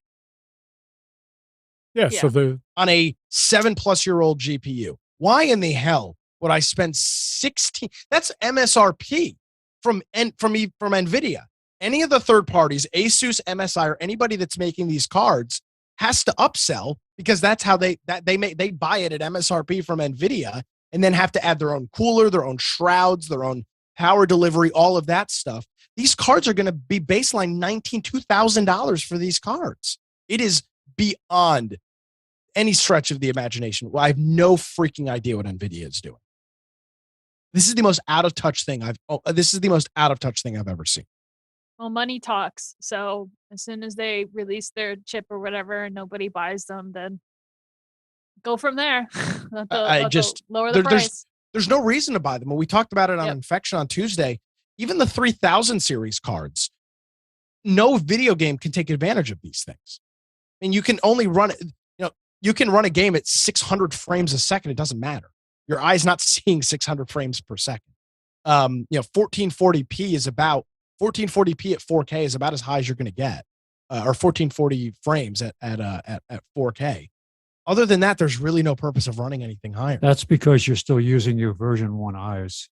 Speaker 1: Yeah. So
Speaker 5: on a 7+-year-old GPU. Why in the hell would I spend 16? That's MSRP from NVIDIA. Any of the third parties, Asus, MSI, or anybody that's making these cards has to upsell, because that's how they buy it at MSRP from NVIDIA, and then have to add their own cooler, their own shrouds, their own power delivery, all of that stuff. These cards are going to be baseline $2,000 for these cards. It is beyond any stretch of the imagination. Well, I have no freaking idea what NVIDIA is doing. This is the most out of touch thing I've ever seen.
Speaker 2: Well, money talks. So as soon as they release their chip or whatever and nobody buys them, then go from there. Lower the price.
Speaker 5: There's no reason to buy them. When we talked about it on Infection on Tuesday, even the 3000 series cards, no video game can take advantage of these things. I mean, you can only run it. You can run a game at 600 frames a second. It doesn't matter. Your eye's not seeing 600 frames per second. 1440p is about 1440p at 4K is about as high as you're going to get, or 1440 frames at 4K. Other than that, there's really no purpose of running anything higher.
Speaker 4: That's because you're still using your version 1 eyes.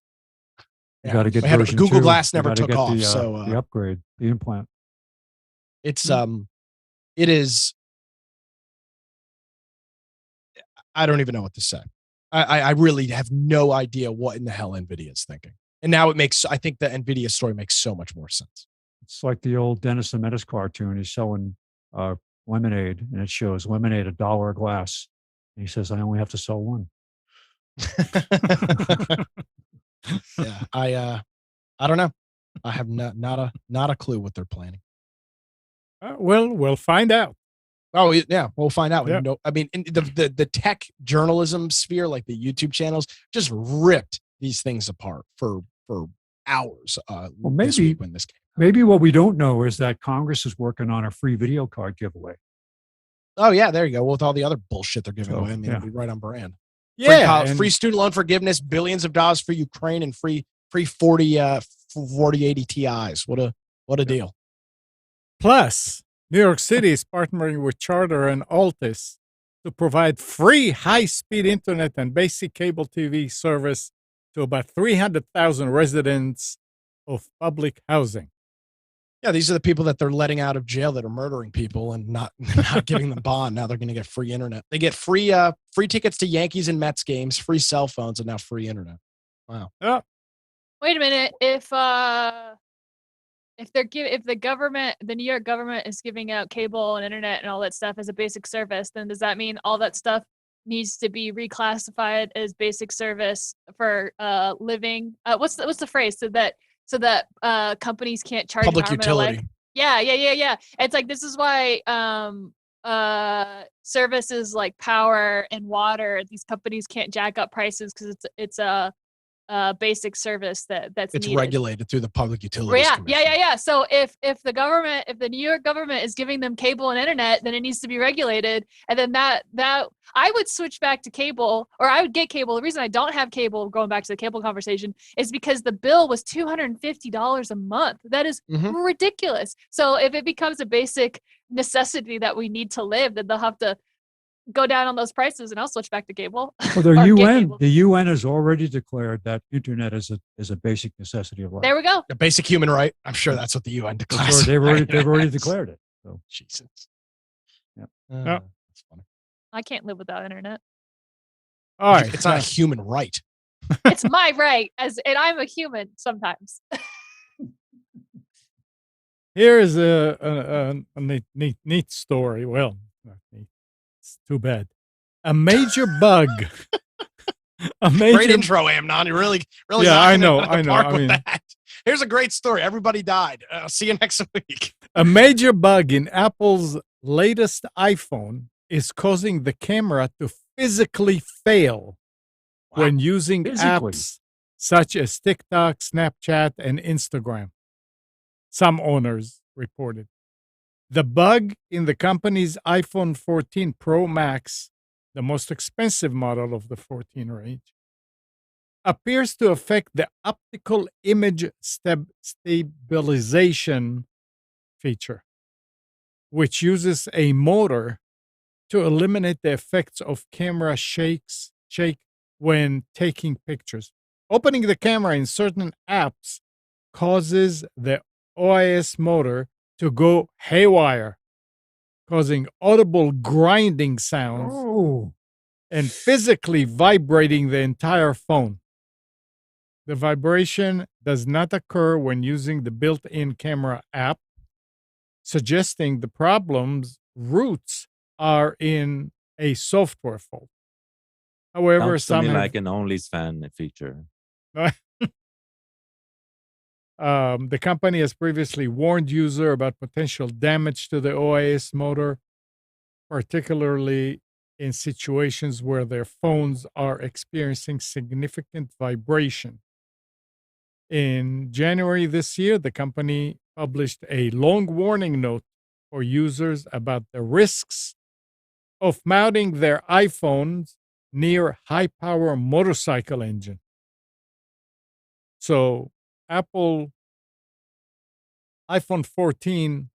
Speaker 4: You got to get version
Speaker 5: Google
Speaker 4: 2.
Speaker 5: Glass never took off,
Speaker 4: the upgrade, the implant.
Speaker 5: It's it is. I don't even know what to say. I really have no idea what in the hell NVIDIA is thinking. And now I think the NVIDIA story makes so much more sense.
Speaker 4: It's like the old Dennis the Menace cartoon. He's selling lemonade, and it shows lemonade $1 a glass. And he says, I only have to sell one.
Speaker 5: Yeah, I don't know. I have not a clue what they're planning.
Speaker 1: Well, we'll find out.
Speaker 5: Oh yeah, we'll find out.
Speaker 1: Yeah.
Speaker 5: I mean, in the tech journalism sphere, like the YouTube channels, just ripped these things apart for hours.
Speaker 4: Well,
Speaker 5: this week when this came out.
Speaker 4: Maybe what we don't know is that Congress is working on a free video card giveaway.
Speaker 5: Oh yeah, there you go. Well, with all the other bullshit they're giving away, I mean, it'll be right on brand.
Speaker 1: Yeah,
Speaker 5: free student loan forgiveness, billions of dollars for Ukraine, and free 4080 Ti's. What a deal.
Speaker 1: Plus, New York City is partnering with Charter and Altis to provide free high-speed internet and basic cable TV service to about 300,000 residents of public housing.
Speaker 5: Yeah, these are the people that they're letting out of jail that are murdering people and not giving them bond. Now they're going to get free internet. They get free tickets to Yankees and Mets games, free cell phones, and now free internet. Wow.
Speaker 1: Oh.
Speaker 2: Wait a minute. If the government, the New York government, is giving out cable and internet and all that stuff as a basic service, then does that mean all that stuff needs to be reclassified as basic service for living? What's the phrase? So that companies can't charge
Speaker 5: public utility.
Speaker 2: Yeah. It's like, this is why services like power and water, these companies can't jack up prices because it's a basic service that's needed.
Speaker 5: Regulated through the Public Utilities Commission.
Speaker 2: Yeah. So if the New York government is giving them cable and internet, then it needs to be regulated. And then that I would switch back to cable, or I would get cable. The reason I don't have cable, going back to the cable conversation, is because the bill was $250 a month. That is ridiculous. So if it becomes a basic necessity that we need to live, then they'll have to go down on those prices, and I'll switch back to cable.
Speaker 4: Well, the UN has already declared that internet is a basic necessity of life.
Speaker 2: There we go.
Speaker 5: A basic human right. I'm sure that's what the UN declares.
Speaker 4: They've already declared it. So
Speaker 5: Jesus.
Speaker 4: Yep.
Speaker 5: That's funny.
Speaker 2: I can't live without internet.
Speaker 1: All right.
Speaker 5: It's not a human right.
Speaker 2: It's my right, and I'm a human sometimes.
Speaker 1: Here is a neat story. Well, not neat. It's too bad. A major bug.
Speaker 5: Great intro, Amnon. You really.
Speaker 1: Yeah, I know.
Speaker 5: That. Here's a great story. Everybody died. See you next week.
Speaker 1: A major bug in Apple's latest iPhone is causing the camera to physically fail when using apps such as TikTok, Snapchat, and Instagram. Some owners reported. The bug in the company's iPhone 14 Pro Max, the most expensive model of the 14 range, appears to affect the optical image stabilization feature, which uses a motor to eliminate the effects of camera shake when taking pictures. Opening the camera in certain apps causes the OIS motor to go haywire, causing audible grinding sounds and physically vibrating the entire phone. The vibration does not occur when using the built-in camera app, suggesting the problem's roots are in a software fault. However,
Speaker 3: sounds to me like an OnlyFans feature.
Speaker 1: The company has previously warned users about potential damage to the OIS motor, particularly in situations where their phones are experiencing significant vibration. In January this year, the company published a long warning note for users about the risks of mounting their iPhones near high-power motorcycle engine. So Apple iPhone 14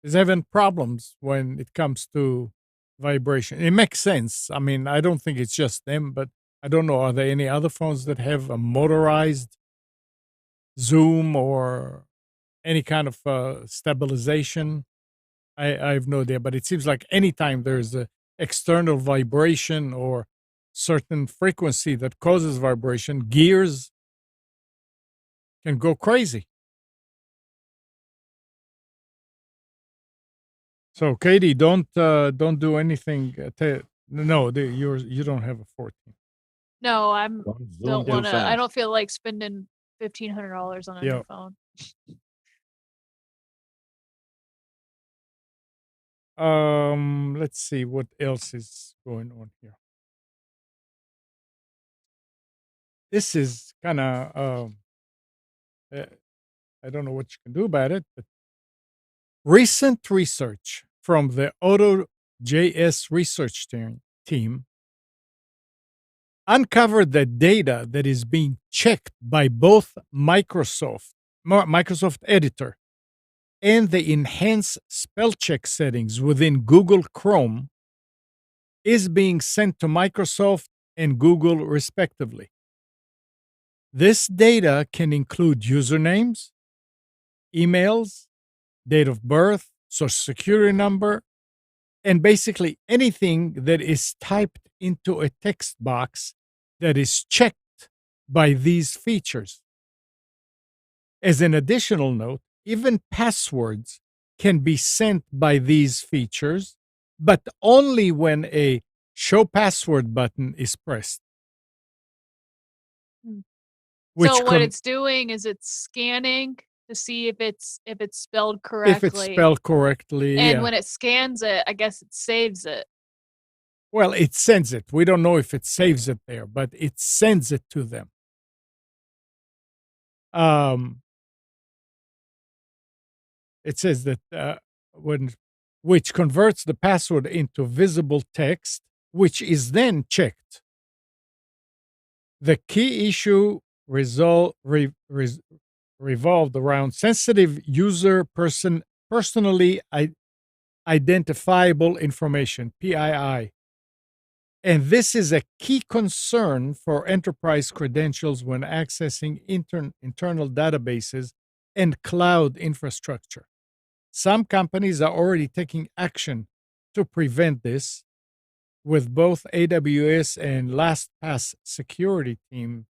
Speaker 1: is having problems when it comes to vibration. It makes sense. I mean, I don't think it's just them, but I don't know. Are there any other phones that have a motorized zoom or any kind of stabilization? I have no idea, but it seems like anytime there's a external vibration or certain frequency that causes vibration, gears can go crazy. So, Katie, don't do anything. No, you don't have a 14.
Speaker 2: No,
Speaker 3: Don't zoom too fast.
Speaker 2: I don't feel like spending $1,500 on a new phone.
Speaker 1: Let's see what else is going on here. This is kind of I don't know what you can do about it, but recent research from the AutoJS research team uncovered that data that is being checked by both Microsoft Editor and the enhanced spell check settings within Google Chrome is being sent to Microsoft and Google respectively. This data can include usernames, emails, date of birth, social security number, and basically anything that is typed into a text box that is checked by these features. As an additional note, even passwords can be sent by these features, but only when a show password button is pressed.
Speaker 2: So what it's doing is it's scanning to see if it's spelled correctly.
Speaker 1: If it's spelled correctly,
Speaker 2: and when it scans it, I guess it saves it.
Speaker 1: Well, it sends it. We don't know if it saves it there, but it sends it to them. It says that which converts the password into visible text, which is then checked. The key issue revolved around sensitive user personally identifiable information, PII. And this is a key concern for enterprise credentials when accessing internal databases and cloud infrastructure. Some companies are already taking action to prevent this, with both AWS and LastPass security team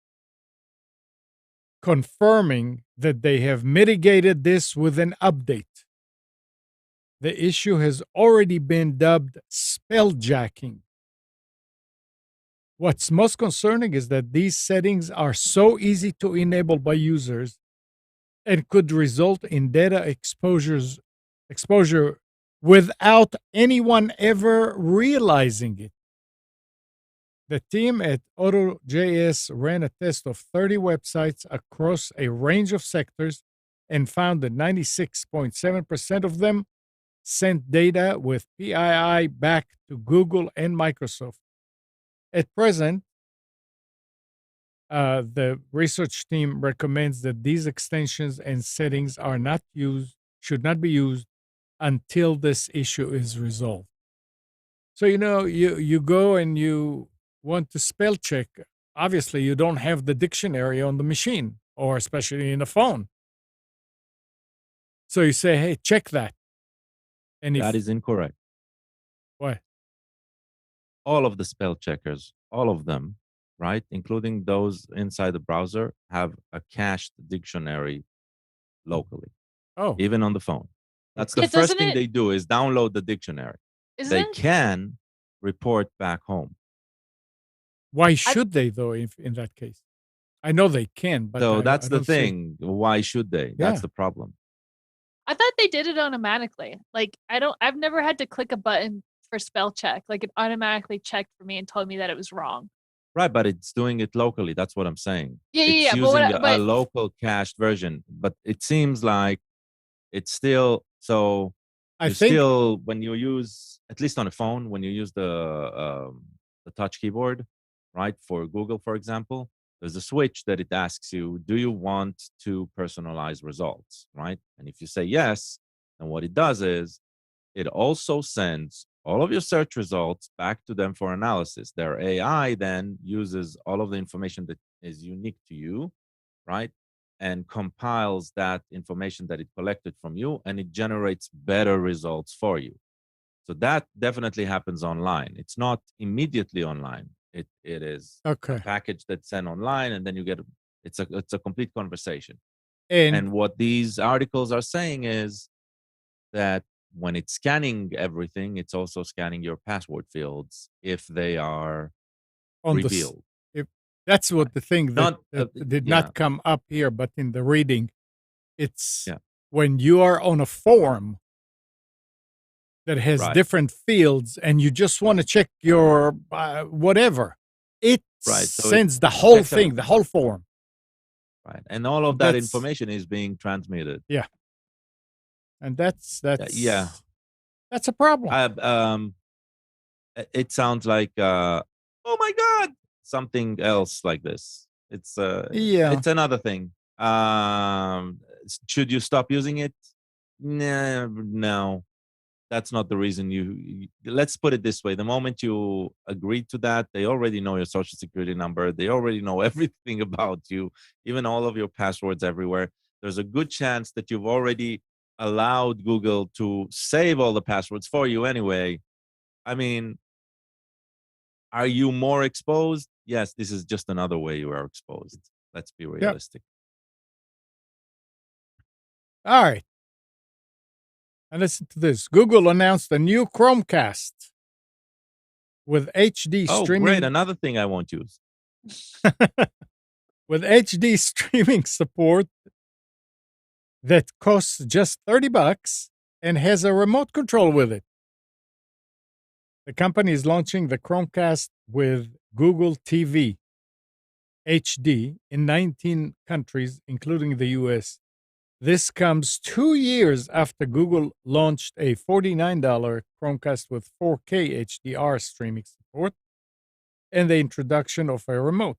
Speaker 1: confirming that they have mitigated this with an update. The issue has already been dubbed spelljacking. What's most concerning is that these settings are so easy to enable by users and could result in data exposure without anyone ever realizing it. The team at AutoJS ran a test of 30 websites across a range of sectors and found that 96.7% of them sent data with PII back to Google and Microsoft. At present, the research team recommends that these extensions and settings should not be used until this issue is resolved. So, you go and you want to spell check. Obviously, you don't have the dictionary on the machine, or especially in a phone. So you say, hey, check that. And
Speaker 3: that is incorrect.
Speaker 1: Why?
Speaker 3: All of the spell checkers, all of them, right, including those inside the browser, have a cached dictionary locally.
Speaker 1: Oh.
Speaker 3: Even on the phone. That's the first thing they do is download the dictionary. They can report back home.
Speaker 1: Why should they, though, in that case? I know they can, but
Speaker 3: so that's the thing. Why should they? Yeah. That's the problem.
Speaker 2: I thought they did it automatically. Like I've never had to click a button for spell check. Like it automatically checked for me and told me that it was wrong.
Speaker 3: Right, but it's doing it locally. That's what I'm saying.
Speaker 2: Yeah.
Speaker 3: It's using a local cached version, but it seems like it's still so. I think still when you use, at least on a phone, when you use the touch keyboard, right, for Google, for example, there's a switch that it asks you, do you want to personalize results, right? And if you say yes, And what it does is it also sends all of your search results back to them for analysis. Their AI then uses all of the information that is unique to you, right? And compiles that information that it collected from you, and it generates better results for you. So that definitely happens online. It's not immediately online. It is a package that's sent online, and then you get it's a complete conversation. And what these articles are saying is that when it's scanning everything, it's also scanning your password fields if they are revealed.
Speaker 1: That's what the thing that did not come up here, but in the reading, it's when you are on a forum that has different fields and you just want to check your whatever, it sends the whole thing, the whole form.
Speaker 3: Right. And all of that information is being transmitted.
Speaker 1: Yeah. And that's a problem.
Speaker 3: It sounds like oh my God, something else like this. It's another thing. Should you stop using it? No. That's not the reason you let's put it this way. The moment you agreed to that, they already know your social security number. They already know everything about you, even all of your passwords everywhere. There's a good chance that you've already allowed Google to save all the passwords for you anyway. I mean, are you more exposed? Yes, this is just another way you are exposed. Let's be realistic.
Speaker 1: Yep. All right. And listen to this. Google announced a new Chromecast with HD streaming.
Speaker 3: Oh, great. Another thing I won't use.
Speaker 1: With HD streaming support that costs just $30 and has a remote control with it. The company is launching the Chromecast with Google TV HD in 19 countries, including the US. This comes 2 years after Google launched a $49 Chromecast with 4K HDR streaming support and the introduction of a remote.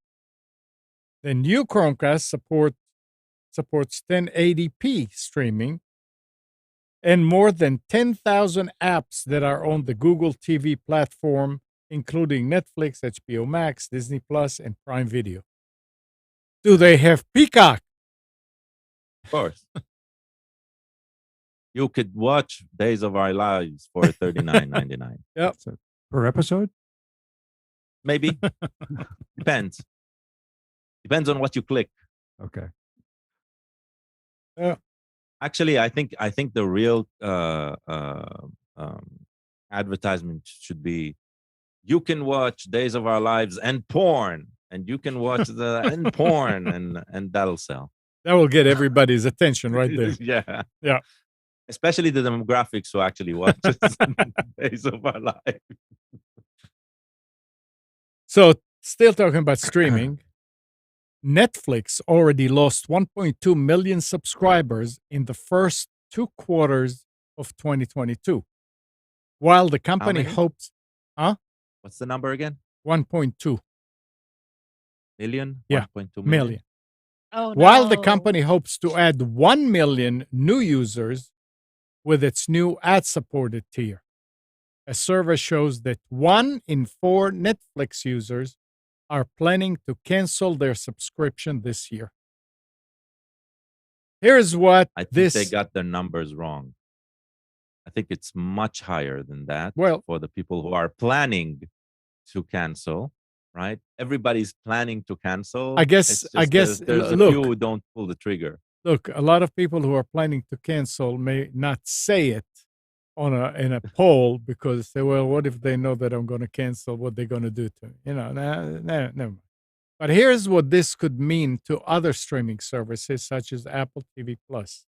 Speaker 1: The new Chromecast supports 1080p streaming and more than 10,000 apps that are on the Google TV platform, including Netflix, HBO Max, Disney Plus, and Prime Video. Do they have Peacock?
Speaker 3: Of course. You could watch Days of Our Lives for $39.99.
Speaker 1: Yep.
Speaker 4: So, per episode?
Speaker 3: Maybe. Depends. Depends on what you click.
Speaker 4: Okay.
Speaker 3: Actually, I think the real advertisement should be: you can watch Days of Our Lives and porn, and you can watch and porn, and that'll sell.
Speaker 1: That will get everybody's attention right there.
Speaker 3: Yeah.
Speaker 1: Yeah.
Speaker 3: Especially the demographics who actually watch Days of Our Lives.
Speaker 1: So, still talking about streaming, Netflix already lost 1.2 million subscribers in the first 2 quarters of 2022. While the company hopes...
Speaker 3: What's the number again?
Speaker 1: 1.2
Speaker 3: million?
Speaker 1: Yeah,
Speaker 3: 1.2
Speaker 1: million.
Speaker 2: Oh, no.
Speaker 1: While the company hopes to add 1 million new users with its new ad-supported tier. A survey shows that 1 in 4 Netflix users are planning to cancel their subscription this year. Here's what
Speaker 3: I think they got their numbers wrong. I think it's much higher than that.
Speaker 1: Well,
Speaker 3: for the people who are planning to cancel, right? Everybody's planning to cancel.
Speaker 1: I guess
Speaker 3: there's a few who don't pull the trigger.
Speaker 1: Look, a lot of people who are planning to cancel may not say it in a poll because they say, well, what if they know that I'm going to cancel? What they're going to do to me? Never mind. But here's what this could mean to other streaming services such as Apple TV Plus.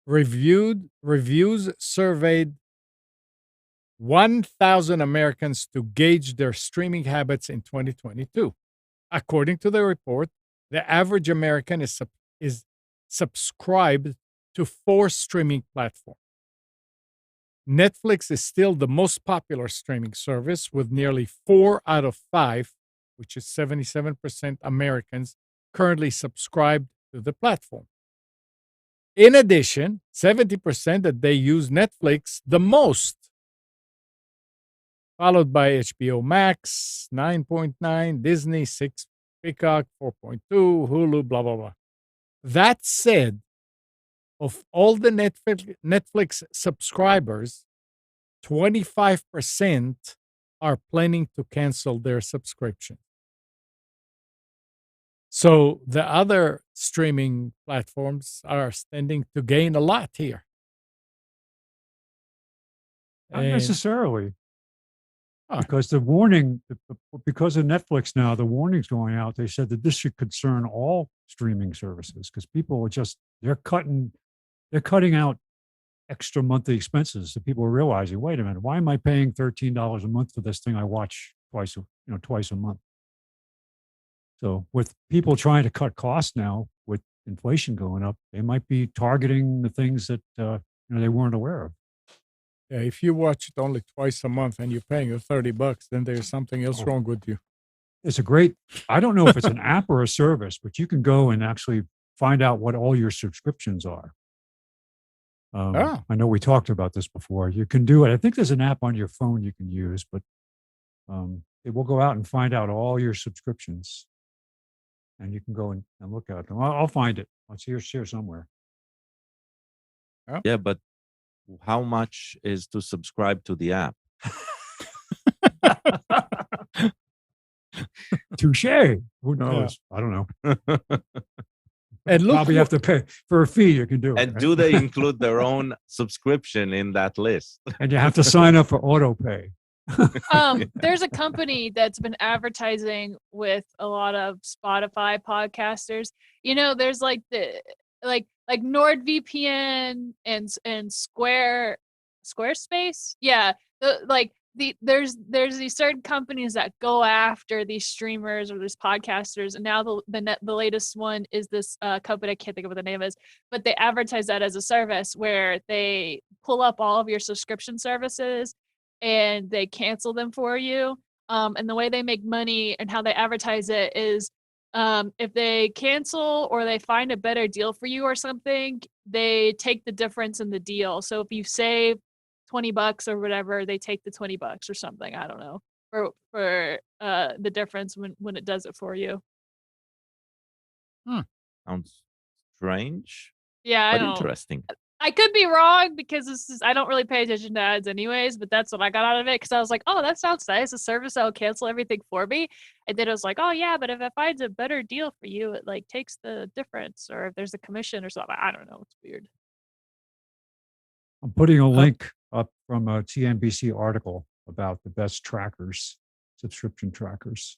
Speaker 1: Reviews surveyed 1,000 Americans to gauge their streaming habits in 2022. According to the report, the average American is subscribed to 4 streaming platforms. Netflix is still the most popular streaming service with nearly 4 out of 5, which is 77% Americans, currently subscribed to the platform. In addition, 70% that they use Netflix the most, followed by HBO Max, 9.9, Disney, 6, Peacock, 4.2, Hulu, blah, blah, blah. That said, of all the Netflix subscribers, 25% are planning to cancel their subscription. So the other streaming platforms are standing to gain a lot here.
Speaker 4: Not necessarily. Because the warning, because of Netflix now, the warning's going out. They said that this should concern all streaming services because people are just, they're cutting out extra monthly expenses. So people are realizing, wait a minute, why am I paying $13 a month for this thing I watch twice a month? So with people trying to cut costs now, with inflation going up, they might be targeting the things that they weren't aware of.
Speaker 1: Yeah, if you watch it only twice a month and you're paying $30, then there's something else wrong with you.
Speaker 4: It's a great, I don't know if it's an app or a service, but you can go and actually find out what all your subscriptions are. I know we talked about this before. You can do it. I think there's an app on your phone you can use, but it will go out and find out all your subscriptions. And you can go and look at them. I'll find it. It's here somewhere.
Speaker 3: Yeah, but how much is to subscribe to the app?
Speaker 4: Touche. Who knows? Yeah. I don't know.
Speaker 1: And look,
Speaker 4: probably have to pay for a fee. You can do it.
Speaker 3: And do they include their own subscription in that list?
Speaker 4: And you have to sign up for auto pay.
Speaker 2: There's a company that's been advertising with a lot of Spotify podcasters. There's like the NordVPN and Squarespace. Yeah, there's these certain companies that go after these streamers or these podcasters, and now the latest one is this company. I can't think of what the name is, but they advertise that as a service where they pull up all of your subscription services and they cancel them for you. And the way they make money and how they advertise it is, if they cancel or they find a better deal for you or something, they take the difference in the deal. So if you save $20 or whatever, they take the $20 or something. I don't know for the difference when it does it for you.
Speaker 3: Sounds strange.
Speaker 2: Yeah,
Speaker 3: but interesting.
Speaker 2: I could be wrong because I don't really pay attention to ads anyways, but that's what I got out of it because I was like, oh, that sounds nice. A service that will cancel everything for me. And then it was like, oh yeah, but if it finds a better deal for you, it like takes the difference, or if there's a commission or something. I don't know. It's weird.
Speaker 4: I'm putting a link up from a TNBC article about the best trackers, subscription trackers.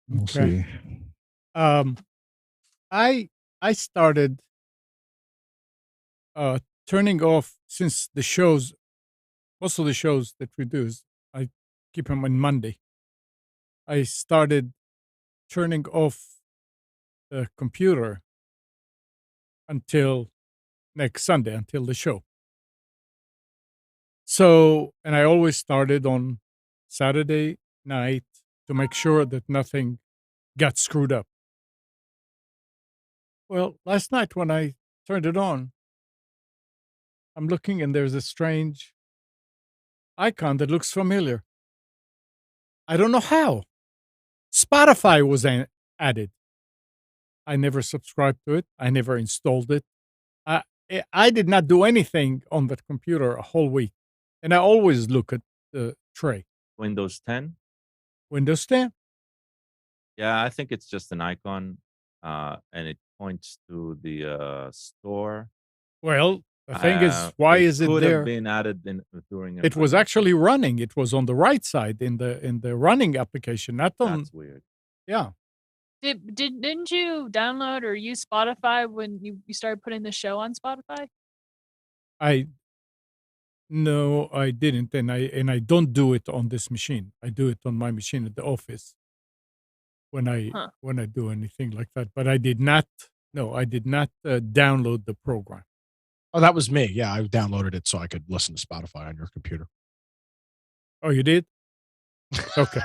Speaker 4: We'll see.
Speaker 1: I started turning off, since the shows, most of the shows that we do, I keep them on Monday. I started turning off the computer until next Sunday, until the show. So, and I always started on Saturday night to make sure that nothing got screwed up. Well, last night when I turned it on, I'm looking and there's a strange icon that looks familiar. I don't know how. Spotify was added. I never subscribed to it. I never installed it. I did not do anything on that computer a whole week. And I always look at the tray.
Speaker 3: Windows 10?
Speaker 1: Windows 10.
Speaker 3: Yeah, I think it's just an icon, and it points to the store.
Speaker 1: Well, the thing is, why is it there? It
Speaker 3: could have been added during.
Speaker 1: It was actually running. It was on the right side in the running application, not on.
Speaker 3: That's weird.
Speaker 1: Yeah.
Speaker 2: Didn't you download or use Spotify when you started putting the show on Spotify?
Speaker 1: No, I didn't, and I don't do it on this machine. I do it on my machine at the office when I do anything like that. But I did not. No, I did not download the program.
Speaker 5: Oh, that was me. Yeah, I downloaded it so I could listen to Spotify on your computer.
Speaker 1: Oh, you did? Okay.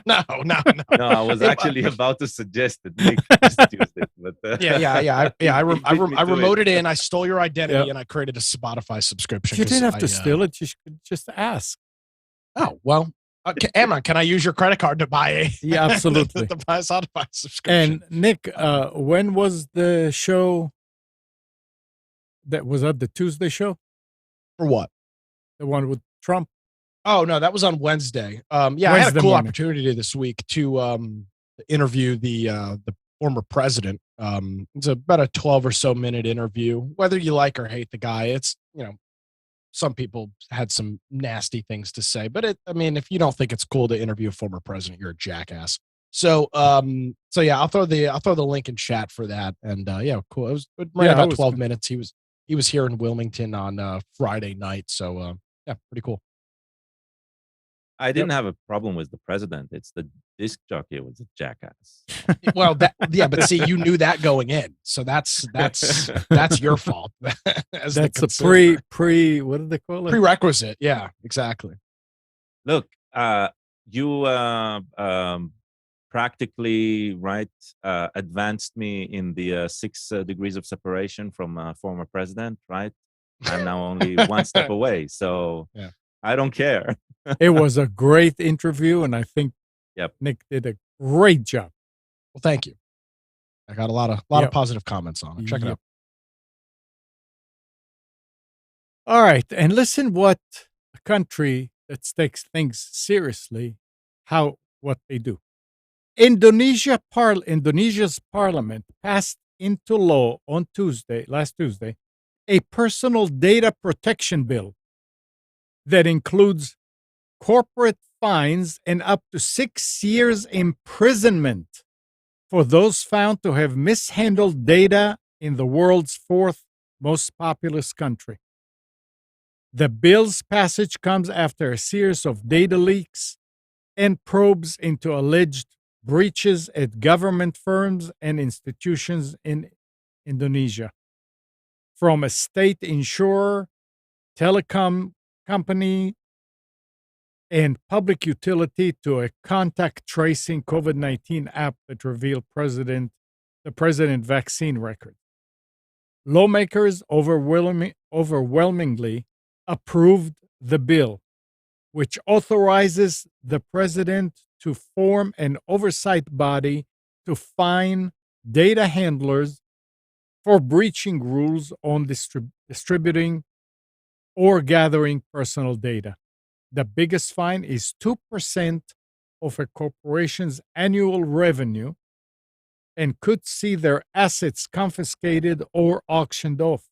Speaker 5: No.
Speaker 3: No, I was actually about to suggest that Nick just use it, but
Speaker 5: I remoted
Speaker 3: it.
Speaker 5: in. I stole your identity, and I created a Spotify subscription.
Speaker 1: You didn't have to steal it. You should just ask.
Speaker 5: Oh well, Amnon, can I use your credit card to buy a?
Speaker 1: Yeah, absolutely.
Speaker 5: to buy a Spotify subscription.
Speaker 1: And Nick, when was the show? That was at the Tuesday show.
Speaker 5: For what?
Speaker 1: The one with Trump.
Speaker 5: Oh no, that was on Wednesday. I had a cool opportunity this week to interview the former president. It's about a 12 or so minute interview. Whether you like or hate the guy, it's some people had some nasty things to say, but if you don't think it's cool to interview a former president, you're a jackass. So yeah, I'll throw the link in chat for that. And yeah, cool. It ran about 12 minutes. He was here in Wilmington on Friday night. So yeah, pretty cool.
Speaker 3: I didn't have a problem with the president. It's the disc jockey was a jackass.
Speaker 5: Well, but see, you knew that going in, so that's your fault.
Speaker 1: That's a pre. What do they call it?
Speaker 5: Prerequisite. Yeah, exactly.
Speaker 3: Look, you practically advanced me in the 6 degrees of separation from a former president. Right, I'm now only one step away. So yeah. I don't care.
Speaker 1: It was a great interview, and I think Nick did a great job.
Speaker 5: Well, thank you. I got a lot of positive comments on it. Check it out.
Speaker 1: All right, and listen what a country that takes things seriously, what they do. Indonesia's parliament passed into law on last Tuesday, a personal data protection bill that includes corporate fines and up to 6 years imprisonment for those found to have mishandled data in the world's 4th most populous country. The bill's passage comes after a series of data leaks and probes into alleged breaches at government firms and institutions in Indonesia, from a state insurer, telecom company, and public utility to a contact tracing COVID-19 app that revealed the president vaccine record. Lawmakers overwhelmingly approved the bill, which authorizes the president to form an oversight body to fine data handlers for breaching rules on distributing or gathering personal data. The biggest fine is 2% of a corporation's annual revenue and could see their assets confiscated or auctioned off.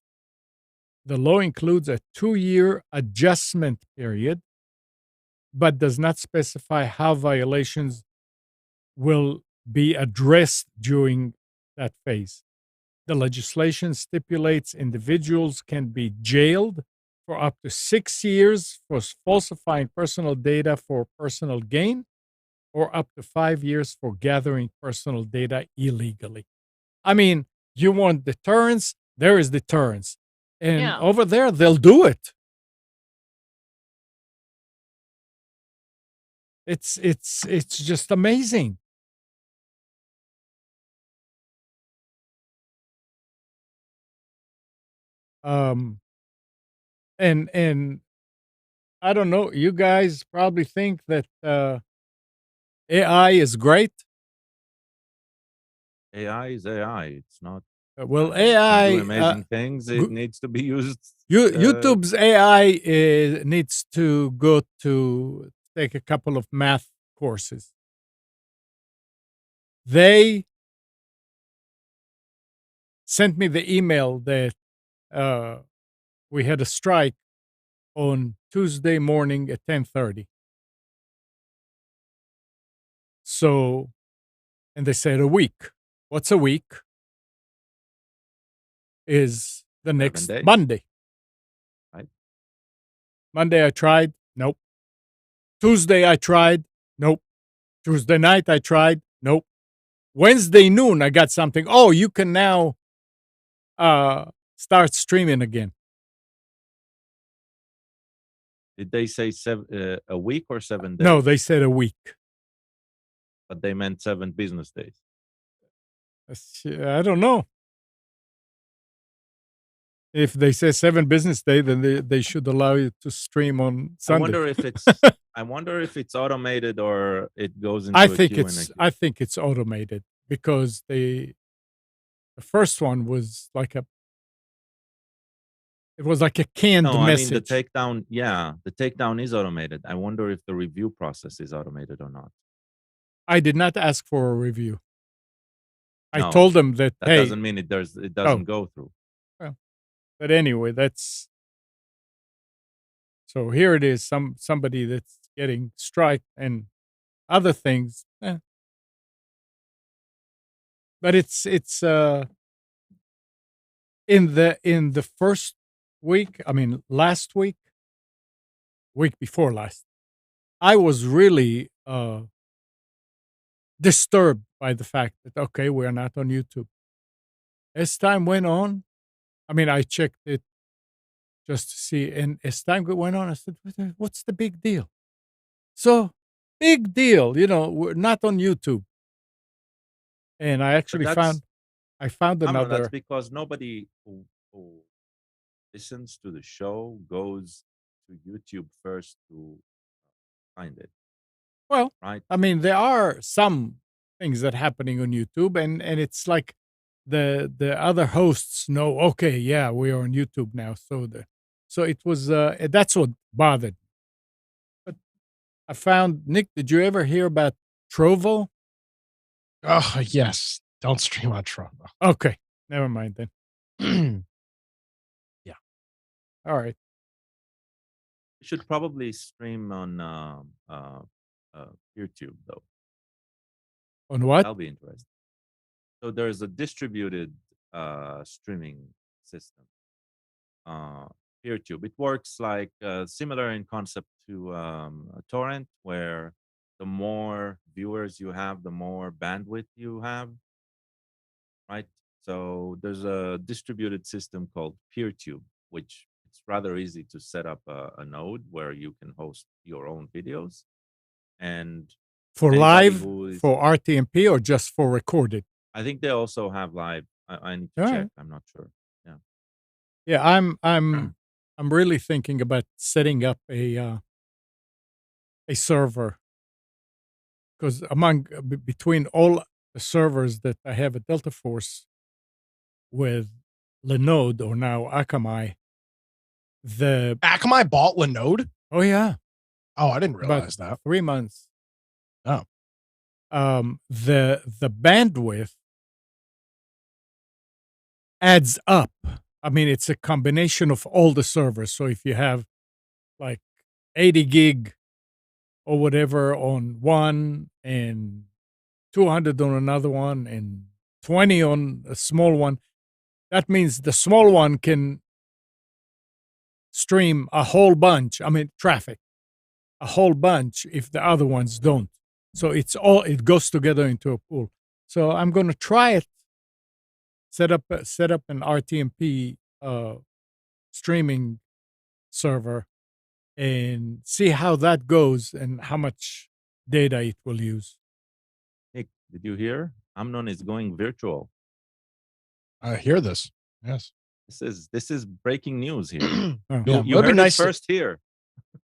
Speaker 1: The law includes a 2-year adjustment period, but does not specify how violations will be addressed during that phase. The legislation stipulates individuals can be jailed for up to 6 years for falsifying personal data for personal gain, or up to 5 years for gathering personal data illegally. I mean, you want deterrence? There is deterrence. And over there, they'll do it. It's just amazing. And I don't know, you guys probably think that AI is great.
Speaker 3: AI is AI. It's not.
Speaker 1: Well, AI
Speaker 3: do amazing things. It needs to be used.
Speaker 1: YouTube's AI needs to go to take a couple of math courses. They sent me the email that we had a strike on Tuesday morning at 10:30. So, and they said a week. What's a week? Is the next Monday.
Speaker 3: Right.
Speaker 1: Monday I tried. Nope. Tuesday I tried. Nope. Tuesday night I tried. Nope. Wednesday noon I got something. Oh, you can now start streaming again.
Speaker 3: Did they say a week or 7 days?
Speaker 1: No, they said a week.
Speaker 3: But they meant 7 business days.
Speaker 1: I don't know. If they say 7 business days, then they should allow you to stream on Sunday.
Speaker 3: I wonder if it's automated or it goes into.
Speaker 1: I think it's automated because the first one was like it was like a canned message.
Speaker 3: I mean the takedown. Yeah, the takedown is automated. I wonder if the review process is automated or not.
Speaker 1: I did not ask for a review. I told them that
Speaker 3: doesn't mean it doesn't go through.
Speaker 1: Well, but anyway, that's so here it is. Somebody that's getting strike and other things. But it's in the first week. I mean, last week before last, I was really disturbed by the fact that, okay, we're not on YouTube. As time went on, I mean, I checked it just to see, and as time went on, I said, what's the big deal? So, big deal, we're not on YouTube. And I actually found another.
Speaker 3: That's because nobody who listens to the show goes to YouTube first to find it.
Speaker 1: Well,
Speaker 3: right.
Speaker 1: I mean, there are some things that are happening on YouTube, and it's like the other hosts know. Okay, yeah, we are on YouTube now. So it was that's what bothered me. But I found Nick. Did you ever hear about Trovo?
Speaker 5: Oh yes, don't stream on Trovo.
Speaker 1: Okay, never mind then.
Speaker 5: Yeah.
Speaker 1: All right.
Speaker 3: You should probably stream on YouTube though.
Speaker 1: On what?
Speaker 3: That'll be interesting. So there's a distributed streaming system. PeerTube. It works like similar in concept to a torrent, where the more viewers you have, the more bandwidth you have. Right. So there's a distributed system called PeerTube, which it's rather easy to set up a node where you can host your own videos. And
Speaker 1: for live, for RTMP, or just for recorded?
Speaker 3: I think they also have live. I need to check. Right. I'm not sure. Yeah.
Speaker 1: Yeah, I'm really thinking about setting up a server, because between all the servers that I have at Delta Force with Linode, or now Akamai, the
Speaker 5: Akamai bought Linode.
Speaker 1: Oh yeah.
Speaker 5: Oh, I didn't realize that.
Speaker 1: 3 months.
Speaker 5: Oh.
Speaker 1: The bandwidth adds up. I mean, it's a combination of all the servers. So if you have like 80 gig or whatever on one, and 200 on another one, and 20 on a small one, that means the small one can stream a whole bunch. I mean, traffic, a whole bunch if the other ones don't. So it goes together into a pool. So I'm going to try it. Set up an RTMP streaming server and see how that goes and how much data it will use.
Speaker 3: Nick, did you hear? Amnon is going virtual.
Speaker 5: I hear this. Yes.
Speaker 3: This is breaking news here.
Speaker 5: You heard it
Speaker 3: first here.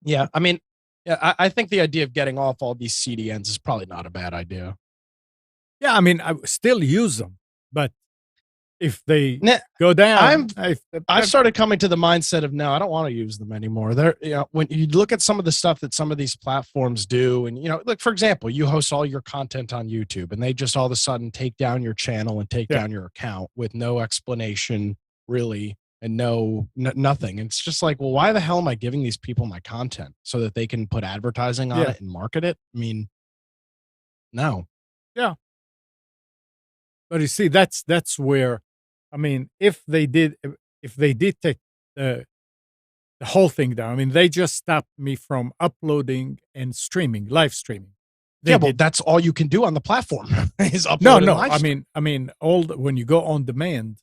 Speaker 5: Yeah, I mean, yeah, I think the idea of getting off all these CDNs is probably not a bad idea.
Speaker 1: Yeah, I mean, I still use them, but if they go down,
Speaker 5: I've started coming to the mindset of no, I don't want to use them anymore. When you look at some of the stuff that some of these platforms do, and look, for example, you host all your content on YouTube, and they just all of a sudden take down your channel and take down your account with no explanation, really, and nothing. And it's just like, well, why the hell am I giving these people my content so that they can put advertising on it and market it? I mean, no.
Speaker 1: Yeah. But you see, that's where, I mean, if they did take the whole thing down, I mean, they just stopped me from uploading and streaming, live streaming.
Speaker 5: But that's all you can do on the platform is upload.
Speaker 1: No. I mean, when you go on demand,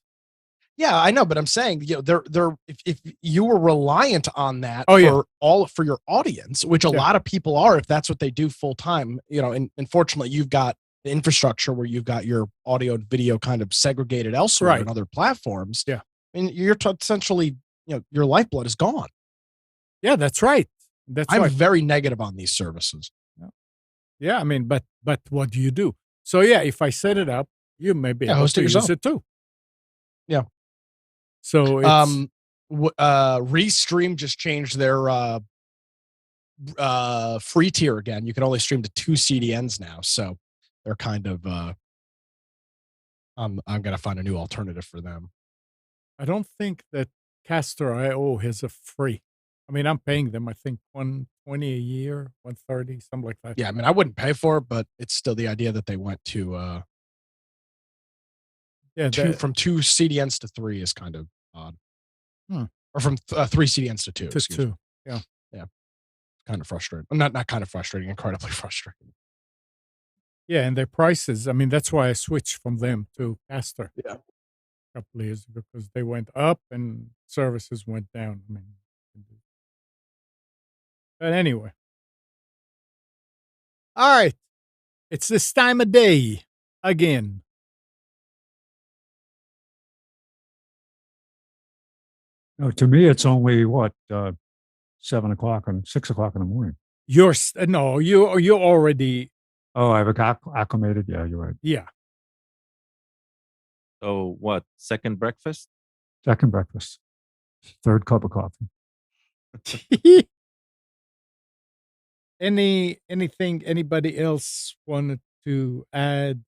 Speaker 5: Yeah, I know, but I'm saying, they're if you were reliant on that for your audience, which a lot of people are, if that's what they do full time, and fortunately you've got the infrastructure where you've got your audio and video kind of segregated elsewhere in other platforms.
Speaker 1: Yeah.
Speaker 5: And you're essentially, your lifeblood is gone.
Speaker 1: Yeah, that's right.
Speaker 5: I'm very negative on these services.
Speaker 1: Yeah, I mean, but what do you do? So yeah, if I set it up, you may be able to use it too.
Speaker 5: Yeah.
Speaker 1: So it's
Speaker 5: Restream just changed their free tier again. You can only stream to 2 CDNs now, so they're kind of I'm gonna find a new alternative for them.
Speaker 1: I don't think that Caster.io has a free. I mean, I'm paying them, I think $120 a year, $130, something like that.
Speaker 5: Yeah, I mean, I wouldn't pay for it, but it's still the idea that they went to from 2 CDNs to 3 is kind of odd. Or from 3 CDNs to 2.
Speaker 1: To 2. Yeah.
Speaker 5: Yeah. Kind of frustrating. Not kind of frustrating, incredibly frustrating.
Speaker 1: Yeah, and their prices, I mean, that's why I switched from them to Caster.
Speaker 5: Yeah.
Speaker 1: A couple of years ago, because they went up and services went down. I mean, but anyway. All right. It's this time of day again.
Speaker 4: To me, it's only 7 o'clock and 6 o'clock in the morning.
Speaker 1: You're already.
Speaker 4: Oh, I've acclimated. Yeah, you're right.
Speaker 1: Yeah.
Speaker 3: So what? Second breakfast?
Speaker 4: Second breakfast. Third cup of coffee.
Speaker 1: Anything anybody else wanted to add?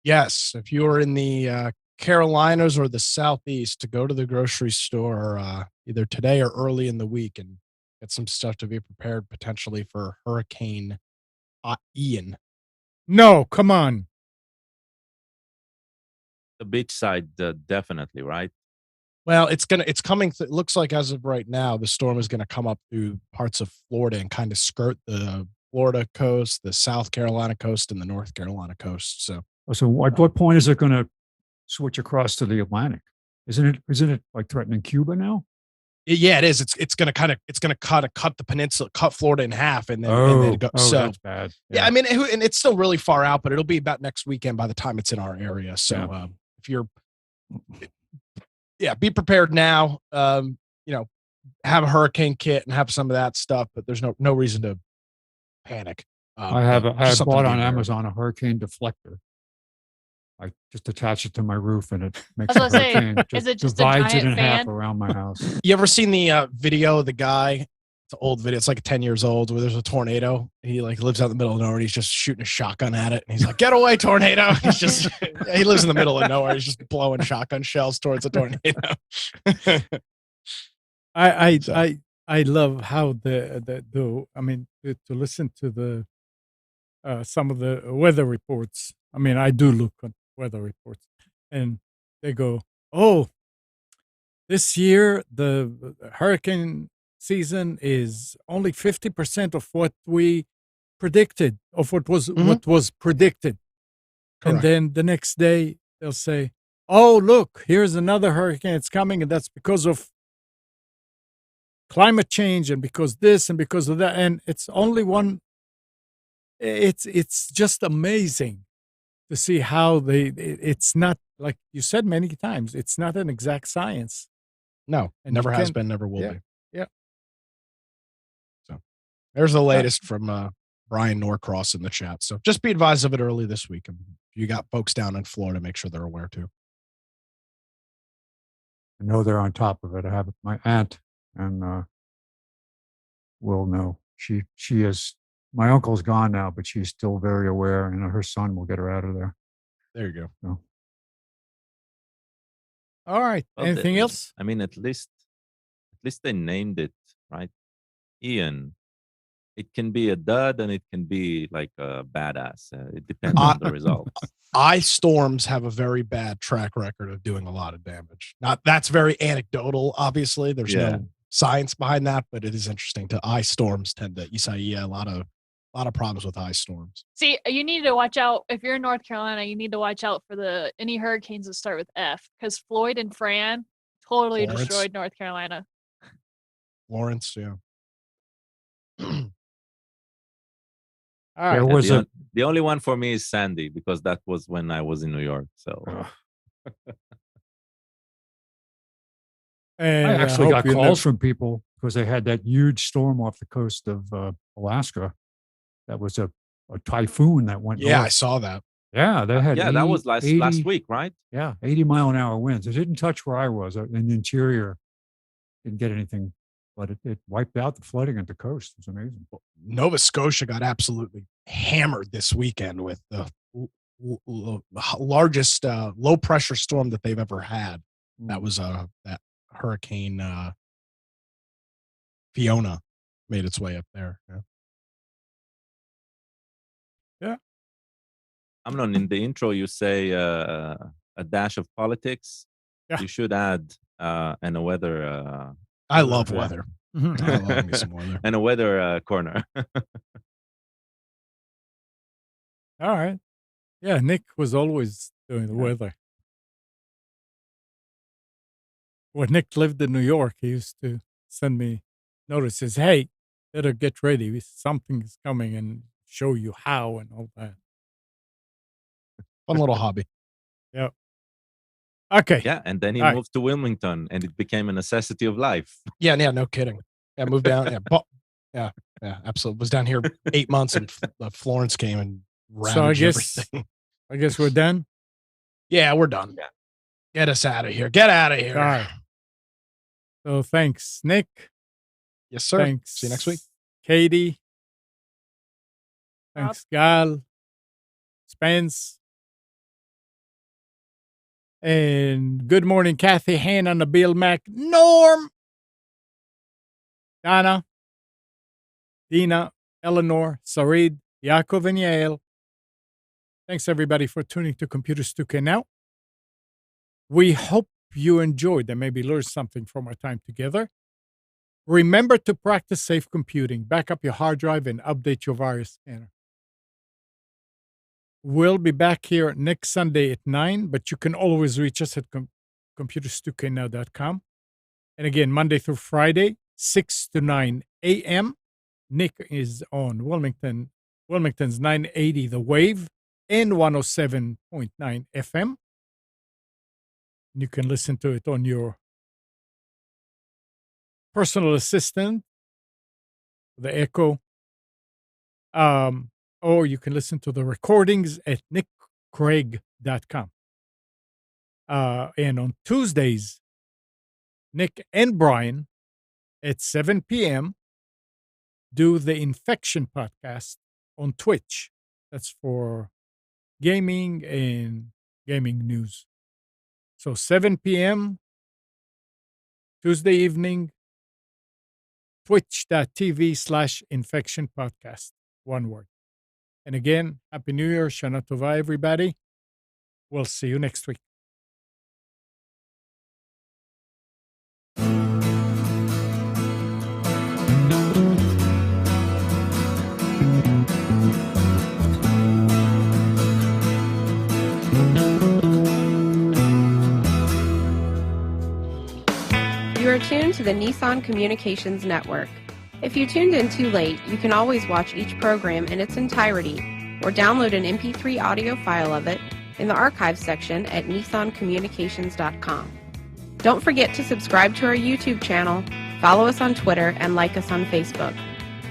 Speaker 5: Yes, if you are in the Carolinas or the Southeast, to go to the grocery store either today or early in the week and get some stuff to be prepared potentially for Hurricane Ian.
Speaker 1: No, come on.
Speaker 3: The beach side, definitely, right?
Speaker 5: Well, it's coming. It looks like as of right now, the storm is going to come up through parts of Florida and kind of skirt the Florida coast, the South Carolina coast, and the North Carolina coast. So
Speaker 4: at what point is it going to switch across to the Atlantic? Isn't it like threatening Cuba now?
Speaker 5: Yeah, it is. It's going to cut the peninsula, cut Florida in half, and then go. So
Speaker 4: that's bad.
Speaker 5: Yeah, I mean, and it's still really far out, but it'll be about next weekend by the time it's in our area. So if you're, be prepared now. Have a hurricane kit and have some of that stuff, but there's no reason to panic.
Speaker 4: I have bought on Amazon a hurricane deflector. I just attach it to my roof and it makes a hurricane.
Speaker 2: Is it just
Speaker 4: divides
Speaker 2: a
Speaker 4: it in
Speaker 2: fan?
Speaker 4: half around my house.
Speaker 5: You ever seen the video of the guy? It's an old video. It's like 10 years old where there's a tornado. He lives out in the middle of nowhere and he's just shooting a shotgun at it. And he's like, "Get away, tornado." He lives in the middle of nowhere. He's just blowing shotgun shells towards a tornado.
Speaker 1: I love how to listen to the some of the weather reports. I mean, I do look at weather reports and they go, "Oh, this year the hurricane season is only 50% of what we predicted, of what was predicted." Correct. And then the next day they'll say, "Oh, look, here's another hurricane. It's coming, and that's because of climate change and because this and because of that." And it's only one. It's just amazing to see how it's not, like you said many times, it's not an exact science.
Speaker 5: No, it never has been, never will be.
Speaker 1: Yeah.
Speaker 5: So there's the latest from Brian Norcross in the chat. So just be advised of it early this week. And if you got folks down in Florida, make sure they're aware too.
Speaker 4: I know they're on top of it. I have my aunt and will know. She is. My uncle's gone now, but she's still very aware, and her son will get her out of there.
Speaker 5: There you go.
Speaker 4: So.
Speaker 1: All right. Well, anything else?
Speaker 3: I mean, at least they named it, right? Ian. It can be a dud and it can be like a badass. It depends on the results.
Speaker 5: Ice storms have a very bad track record of doing a lot of damage. That's very anecdotal, obviously. There's no science behind that, but it is interesting. Ice storms tend to, a lot A lot of problems with ice storms.
Speaker 2: See, you need to watch out. If you're in North Carolina, you need to watch out for any hurricanes that start with F, because Floyd and Fran totally destroyed North Carolina.
Speaker 5: Lawrence, yeah.
Speaker 1: All right.
Speaker 3: The only one for me is Sandy, because that was when I was in New York. So
Speaker 4: I actually got calls from people because they had that huge storm off the coast of Alaska. That was a typhoon that went north.
Speaker 5: I saw that.
Speaker 4: Yeah, they had
Speaker 3: that was last week, right?
Speaker 4: Yeah, 80-mile-an-hour winds. It didn't touch where I was in the interior. Didn't get anything, but it wiped out the flooding at the coast. It was amazing.
Speaker 5: Nova Scotia got absolutely hammered this weekend with the largest low-pressure storm that they've ever had. That was that Hurricane Fiona made its way up there.
Speaker 1: Yeah.
Speaker 3: Amnon, in the intro, you say a dash of politics.
Speaker 1: Yeah.
Speaker 3: You should add and a weather.
Speaker 5: I love weather. I love me some weather.
Speaker 3: And a weather corner.
Speaker 1: All right. Yeah, Nick was always doing the weather. When Nick lived in New York, he used to send me notices. Hey, better get ready. Something's coming, and show you how and all that.
Speaker 5: Fun little hobby.
Speaker 1: Yep. Okay.
Speaker 3: Yeah, and then he moved to Wilmington, and it became a necessity of life.
Speaker 5: Yeah, no kidding. Yeah, moved down. Yeah, absolutely. Was down here 8 months, and Florence came and ravaged everything.
Speaker 1: I guess we're done.
Speaker 5: Yeah, we're done. Yeah. Get us out of here. Get out of here.
Speaker 1: All right. So thanks, Nick.
Speaker 5: Yes, sir.
Speaker 1: Thanks.
Speaker 5: See you next week.
Speaker 1: Katie. Thanks, Gal. Spence. And good morning, Kathy, Hannah, Nabil, Mac, Norm, Donna, Dina, Eleanor, Sarid, Yaakov, and Yael. Thanks, everybody, for tuning to Computers 2K Now. We hope you enjoyed and maybe learned something from our time together. Remember to practice safe computing. Back up your hard drive and update your virus scanner. We'll be back here next Sunday at 9, but you can always reach us at computers2know.com. And again, Monday through Friday, 6 to 9 a.m. Nick is on Wilmington's 980 The Wave and 107.9 FM. You can listen to it on your personal assistant, the Echo. Or you can listen to the recordings at nickcraig.com. And on Tuesdays, Nick and Brian at 7 p.m. do the Infection podcast on Twitch. That's for gaming and gaming news. So 7 p.m. Tuesday evening, twitch.tv/Infection podcast. One word. And again, Happy New Year, Shana Tova, everybody. We'll see you next week.
Speaker 6: You are tuned to the Nissan Communications Network. If you tuned in too late, you can always watch each program in its entirety or download an MP3 audio file of it in the archives section at nissancommunications.com. Don't forget to subscribe to our YouTube channel, follow us on Twitter, and like us on Facebook.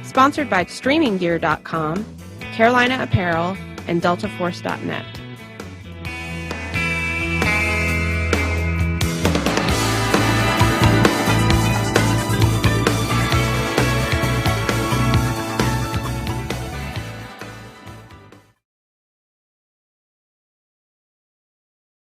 Speaker 6: Sponsored by StreamingGear.com, Carolina Apparel, and DeltaForce.net.